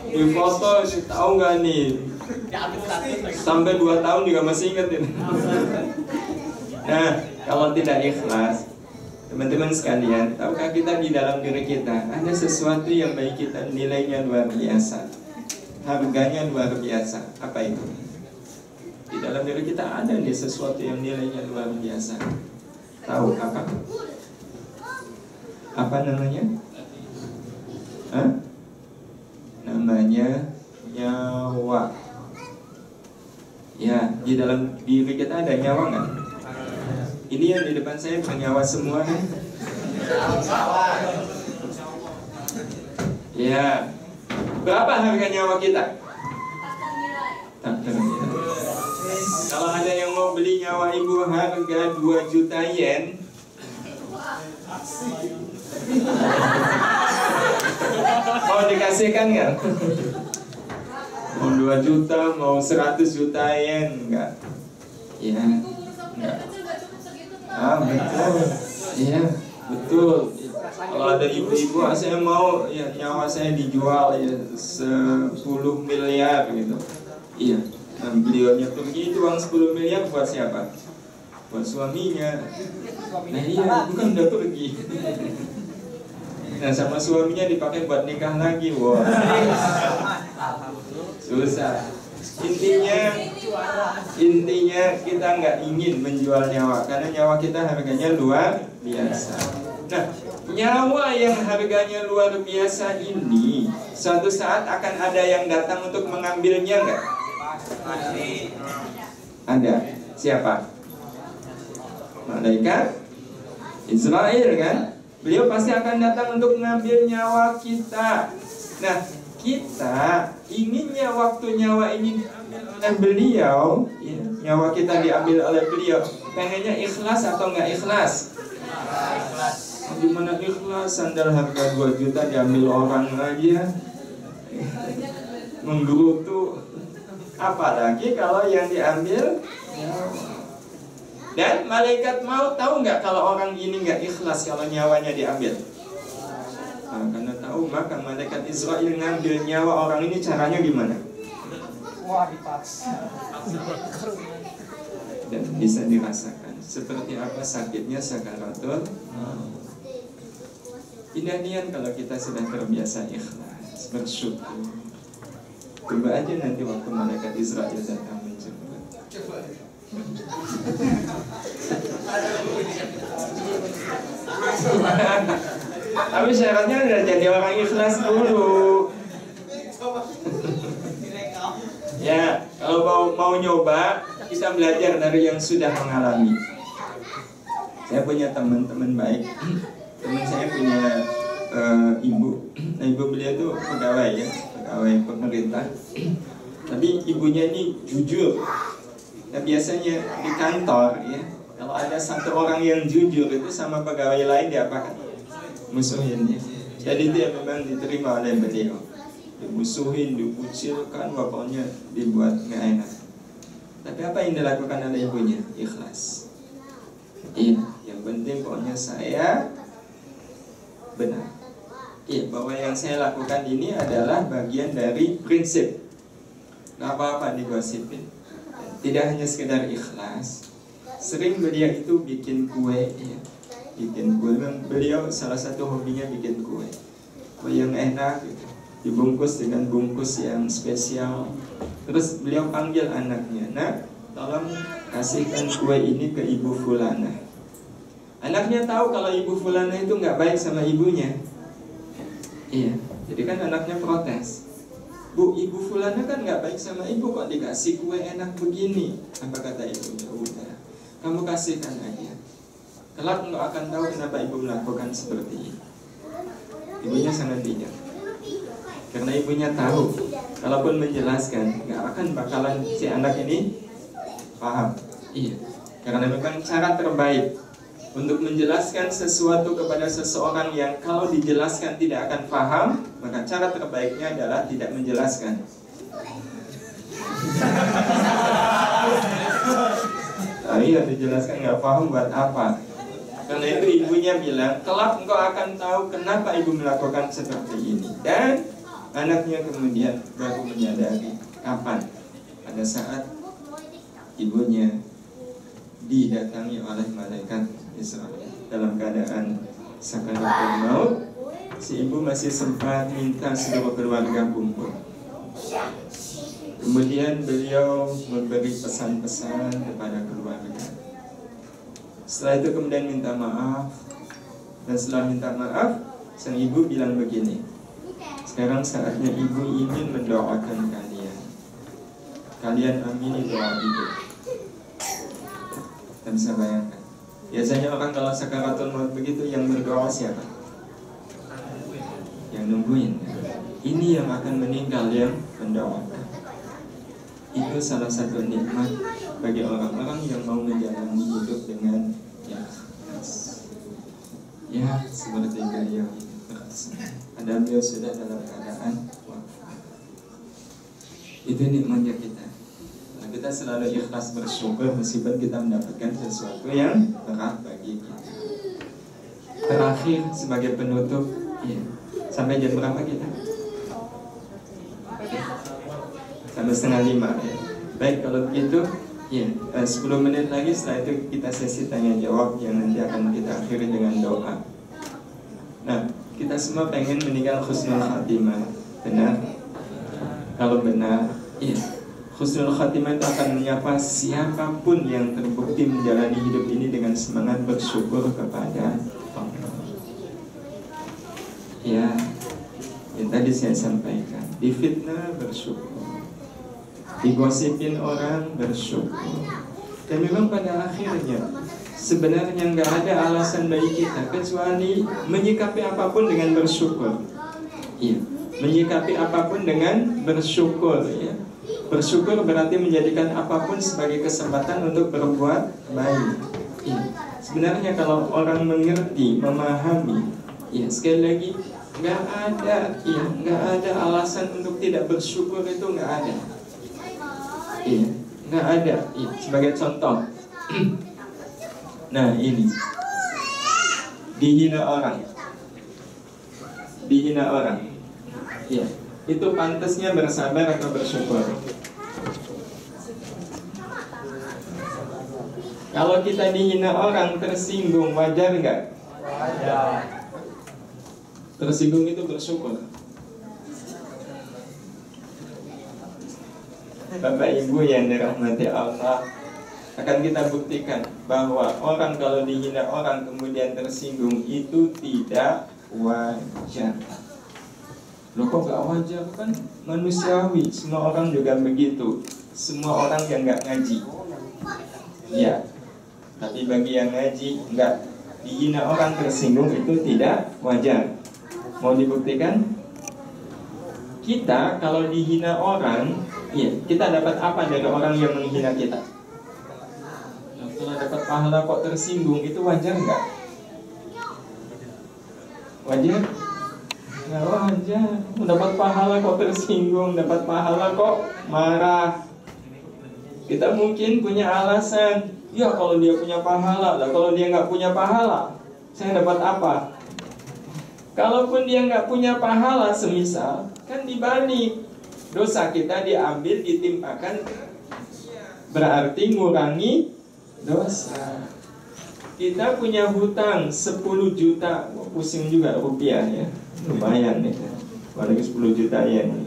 Di foto, tahu nggak nih? Sampai 2 tahun juga masih ingat ini. Nah, kalau tidak ikhlas, teman-teman sekalian, tahukah kita di dalam diri kita ada sesuatu yang bagi kita nilainya luar biasa, harganya luar biasa. Apa itu? Di dalam diri kita ada nih sesuatu yang nilainya luar biasa. Tahu apa? Apa namanya? Hah? Namanya nyawa. Ya, di dalam diri kita ada nyawa nggak? Ini yang di depan saya bernyawa semua kan? Ya, berapa harga nyawa kita? Tak ternilai. Kalau ada yang mau beli nyawa ibu harga 2 juta yen, mau dikasihkan nggak? Mau 2 juta, mau 100 juta yen, enggak? Ya, enggak. Betul. Iya, betul. Kalau ada ibu-ibu, saya mau ya nyawa saya dijual ya 10 miliar gitu. Iya. Nah, beliaunya pergi, itu uang 10 miliar buat siapa? Buat suaminya. Nah iya, bukan udah pergi. Nah, sama suaminya dipakai buat nikah lagi. Wah, susah. Intinya kita nggak ingin menjual nyawa, karena nyawa kita harganya luar biasa. Nah, nyawa yang harganya luar biasa ini suatu saat akan ada yang datang untuk mengambilnya nggak? Ada. Siapa? Malaikat Israel kan? Beliau pasti akan datang untuk mengambil nyawa kita. Nah, kita inginnya waktu nyawa ini diambil oleh beliau, ya, nyawa kita diambil oleh beliau, pengennya ikhlas atau nggak ikhlas? Gimana ikhlas? Sandal harga 2 juta diambil orang aja, menggerutu. Apalagi kalau yang diambil nyawa. Dan malaikat maut tahu nggak kalau orang ini nggak ikhlas kalau nyawanya diambil? Nah, karena tahu, maka malaikat Israel ngambil nyawa orang ini caranya gimana? Wah, dipaksa. Dan bisa dirasakan seperti apa sakitnya sakaratul maut. Indah kalau kita sudah terbiasa ikhlas, bersyukur. Coba aja nanti waktu malaikat Israel datang menjemput. Tapi syaratnya udah jadi orang ikhlas dulu. Ya, kalau mau nyoba, kita belajar dari yang sudah mengalami. Saya punya teman-teman baik. Teman saya punya ibu. Nah, ibu beliau itu pegawai ya, pegawai pemerintah. Tapi ibunya ini jujur. Nah, biasanya di kantor ya, kalau ada satu orang yang jujur itu sama pegawai lain diapakan? Musuhin ya. Jadi dia memang diterima oleh beliau. Dimusuhin, dikucilkan, pokoknya dibuat nggak enak. Tapi apa yang dilakukan oleh ibunya? Ikhlas. Iya, yang penting pokoknya saya benar. Iya, bahwa yang saya lakukan ini adalah bagian dari prinsip. Gak apa-apa digosipin. Tidak hanya sekedar ikhlas. Sering beliau itu bikin kue ya. Bikin kue. Beliau salah satu hobinya bikin kue. Kue yang enak gitu. Dibungkus dengan bungkus yang spesial. Terus beliau panggil anaknya, "Nak, tolong kasihkan kue ini ke ibu fulana." Anaknya tahu kalau ibu fulana itu nggak baik sama ibunya. Iya, jadi kan anaknya protes. "Bu, ibu fulana kan nggak baik sama ibu, kok dikasih kue enak begini?" Apa kata ibunya? "Udah, kamu kasihkan aja. Kelak engkau akan tahu kenapa ibu melakukan seperti ini." Ibunya sangat bijak. Karena ibunya tahu, kalaupun menjelaskan, nggak akan bakalan si anak ini paham. Iya, karena memang cara terbaik untuk menjelaskan sesuatu kepada seseorang yang kalau dijelaskan tidak akan paham, maka cara terbaiknya adalah tidak menjelaskan. Nah, iya, dijelaskan nggak paham buat apa? Karena itu ibunya bilang, kelak engkau akan tahu kenapa ibu melakukan seperti ini. Dan anaknya kemudian baru menyadari kapan? Pada saat ibunya didatangi oleh malaikat Israel dalam keadaan sakaratul maut. Si ibu masih sempat minta seluruh keluarga kumpul. Kemudian beliau memberi pesan-pesan kepada keluarga. Setelah itu kemudian minta maaf. Dan setelah minta maaf, sang ibu bilang begini, "Sekarang saatnya ibu ingin mendoakan kalian. Kalian amini doa ibu." Dan bisa bayangkan, biasanya orang kalau sakaratul maut begitu yang berdoa siapa? Yang nungguin. Ini yang akan meninggal yang mendoakan. Itu salah satu nikmat bagi orang-orang yang mau menjalani hidup dengan ikhlas. Ya, seperti beliau ada beliau sudah dalam keadaan wafat. Itu nikmatnya kita. Nah, kita selalu ikhlas bersyukur meskipun kita mendapatkan sesuatu yang berat bagi kita. Terakhir sebagai penutup, ya, sampai jam berapa kita? Sampai 4:30 ya. Baik, kalau begitu ya, 10 menit lagi setelah itu kita sesi tanya jawab yang nanti akan kita akhiri dengan doa. Nah, kita semua pengen meninggal husnul khatimah. Benar? Kalau benar, iya, Husnul khatimah itu akan menyapa siapapun yang terbukti menjalani hidup ini dengan semangat bersyukur kepada Allah. Ya, yang tadi saya sampaikan, difitnah bersyukur, digosipin orang bersyukur. Dan memang pada akhirnya sebenarnya nggak ada alasan bagi kita kecuali menyikapi apapun dengan bersyukur. Iya, menyikapi apapun dengan bersyukur. Ya, bersyukur berarti menjadikan apapun sebagai kesempatan untuk berbuat baik. Iya. Sebenarnya kalau orang mengerti, memahami, ya sekali lagi nggak ada alasan untuk tidak bersyukur, itu nggak ada. Iya, nggak ada. Iya. Sebagai contoh, nah ini dihina orang, iya, itu pantasnya bersabar atau bersyukur? Kalau kita dihina orang, tersinggung, wajar nggak? Wajar. Tersinggung itu bersyukur. Bapak Ibu yang dirahmati Allah, akan kita buktikan bahwa orang kalau dihina orang kemudian tersinggung itu tidak wajar. Loh kok gak wajar? Kan manusiawi, semua orang juga begitu. Semua orang yang gak ngaji, ya, tapi bagi yang ngaji, enggak, dihina orang tersinggung itu tidak wajar. Mau dibuktikan? Kita kalau dihina orang, iya, kita dapat apa dari orang yang menghina kita? Nah, kalau dapat pahala kok tersinggung, itu wajar enggak? Wajar? Nggak wajar. Dapat pahala kok tersinggung, dapat pahala kok marah. Kita mungkin punya alasan, ya kalau dia punya pahala, lah kalau dia nggak punya pahala, saya dapat apa? Kalaupun dia nggak punya pahala, semisal, kan dibalik, dosa kita diambil, ditimpakan, berarti ngurangi dosa. Kita punya hutang 10 juta, pusing juga rupiah ya, lumayan nih, apalagi 10 juta yen.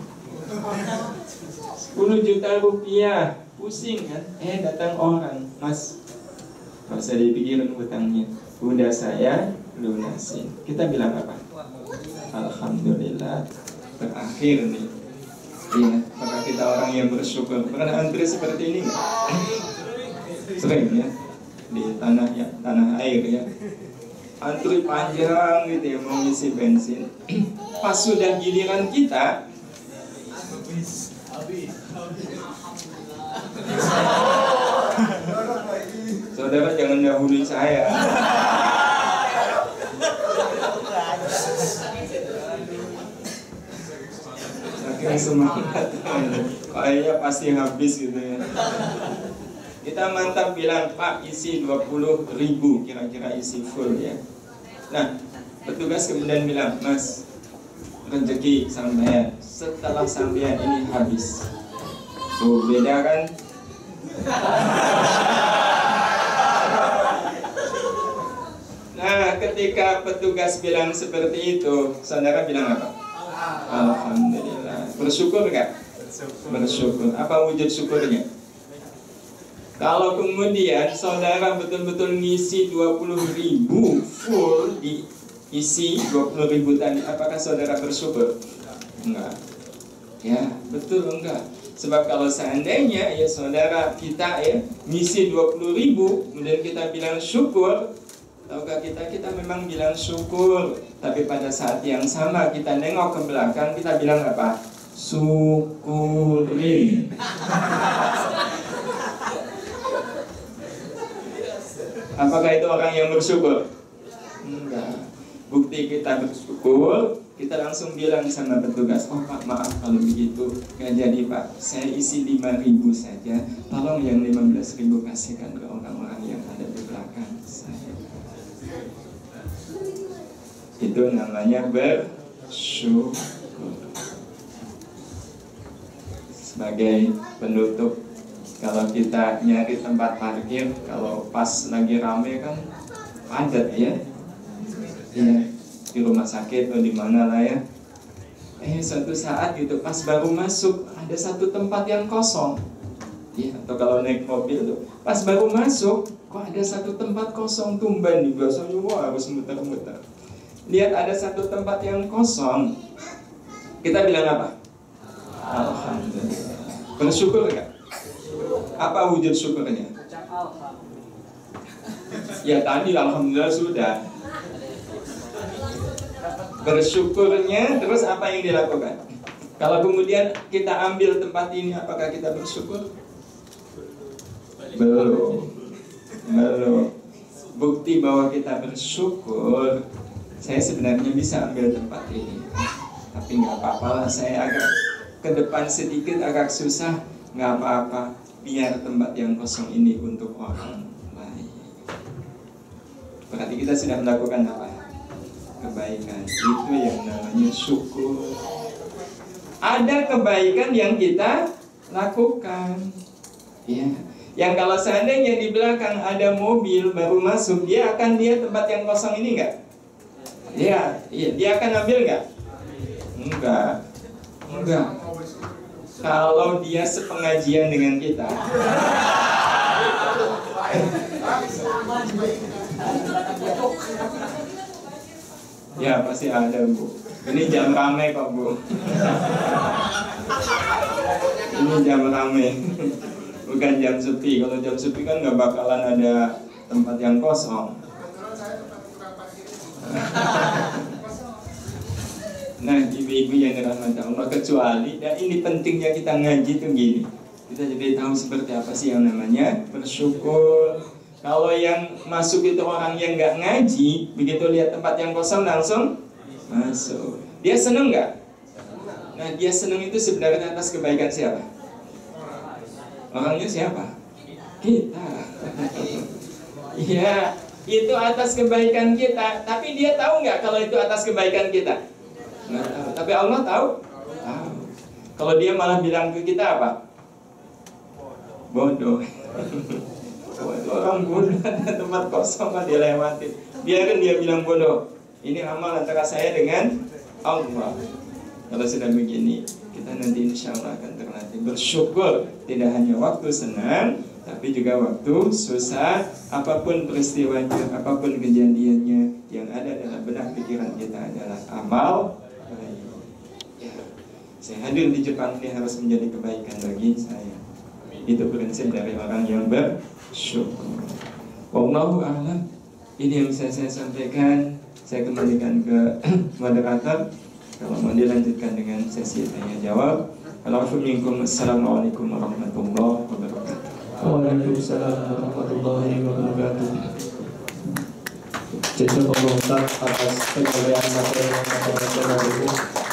10 juta rupiah, pusing kan? Datang orang, Mas, nggak usah dipikirin hutangnya, udah saya lunasin. Kita bilang apa? Alhamdulillah, berakhir nih. Iya, maka kita orang yang bersyukur. Pernah antri seperti ini nggak? Sering ya, di tanah air ya. Antri panjang gitu ya, mau ngisi bensin. Pas sudah giliran kita, saudara jangan dahului saya. Saking semangat, kayaknya pasti habis gitu ya. Kita mantap bilang, Pak, isi 20.000, kira-kira isi full ya. Nah, petugas kemudian bilang, Mas, rezeki sampean, setelah sampean ini habis. Tuh, beda kan? Nah, ketika petugas bilang seperti itu, saudara bilang apa? Alhamdulillah. Bersyukur nggak? Bersyukur. Apa wujud syukurnya? Kalau kemudian saudara betul-betul ngisi 20.000 full, diisi 20.000 tadi, apakah saudara bersyukur? Enggak. Ya, betul enggak. Sebab kalau seandainya ya saudara kita ya ngisi 20.000, kemudian kita bilang syukur, tahukah kita memang bilang syukur, tapi pada saat yang sama kita nengok ke belakang, kita bilang apa? Syukurin. Apakah itu orang yang bersyukur? Enggak. Bukti kita bersyukur, kita langsung bilang sama petugas, oh Pak, maaf kalau begitu gak jadi Pak, saya isi 5.000 saja, tolong yang 15.000 kasihkan ke orang-orang yang ada di belakang saya. Itu namanya bersyukur. Sebagai penutup, kalau kita nyari tempat parkir, kalau pas lagi rame kan padat ya, di rumah sakit atau di mana lah ya. Suatu saat gitu pas baru masuk ada satu tempat yang kosong. Ya, atau kalau naik mobil tuh, pas baru masuk, kok ada satu tempat kosong tumban nih, biasanya wah harus muter-muter. Lihat ada satu tempat yang kosong, kita bilang apa? Alhamdulillah. Bersyukur nggak? Apa wujud syukurnya? Ya tadi alhamdulillah sudah. Bersyukurnya terus apa yang dilakukan? Kalau kemudian kita ambil tempat ini, apakah kita bersyukur? Belum. Bukti bahwa kita bersyukur, saya sebenarnya bisa ambil tempat ini, tapi nggak apa-apa lah, saya agak ke depan sedikit, agak susah, nggak apa-apa, biar tempat yang kosong ini untuk orang lain. Berarti kita sudah melakukan apa? Kebaikan. Itu yang namanya syukur. Ada kebaikan yang kita lakukan, ya. Yang kalau seandainya di belakang ada mobil baru masuk, dia akan lihat tempat yang kosong ini nggak? Iya, dia akan ambil nggak? Enggak. Kalau dia sepengajian dengan kita, ya pasti ada, Bu. Ini jam ramai kok, Bu. Ini jam ramai, bukan jam sepi. Kalau jam sepi kan nggak bakalan ada tempat yang kosong. Nah, ibu-ibu yang dirahmati Allah, kecuali, dan ini pentingnya kita ngaji tuh gini, kita jadi tahu seperti apa sih yang namanya bersyukur. Kalau yang masuk itu orang yang nggak ngaji, begitu lihat tempat yang kosong langsung masuk. Dia seneng nggak? Nah, dia seneng itu sebenarnya atas kebaikan siapa? Orangnya siapa? Kita. Iya, itu atas kebaikan kita. Tapi dia tahu nggak kalau itu atas kebaikan kita? Nggak tahu. Tapi Allah tahu? Tahu. Kalau dia malah bilang ke kita apa? Bodoh. Orang bodoh, ada tempat kosong kan dia lewati. Biarkan dia bilang bodoh. Ini amal antara saya dengan Allah. Kalau sudah begini, kita nanti insya Allah akan terlatih bersyukur. Tidak hanya waktu senang, tapi juga waktu susah. Apapun peristiwanya, apapun kejadiannya, yang ada dalam benak pikiran kita adalah amal baik. Ya, saya hadir di Jepang ini harus menjadi kebaikan bagi saya. Itu prinsip dari orang yang bersyukur. Wallahu a'lam. Ini yang bisa saya sampaikan. Saya kembalikan ke moderator. Kalau mau dilanjutkan dengan sesi tanya jawab. Assalamualaikum warahmatullahi wabarakatuh. Waalaikumsalam warahmatullahi wabarakatuh. Jazakallahu khairan atas penyampaian materi yang sangat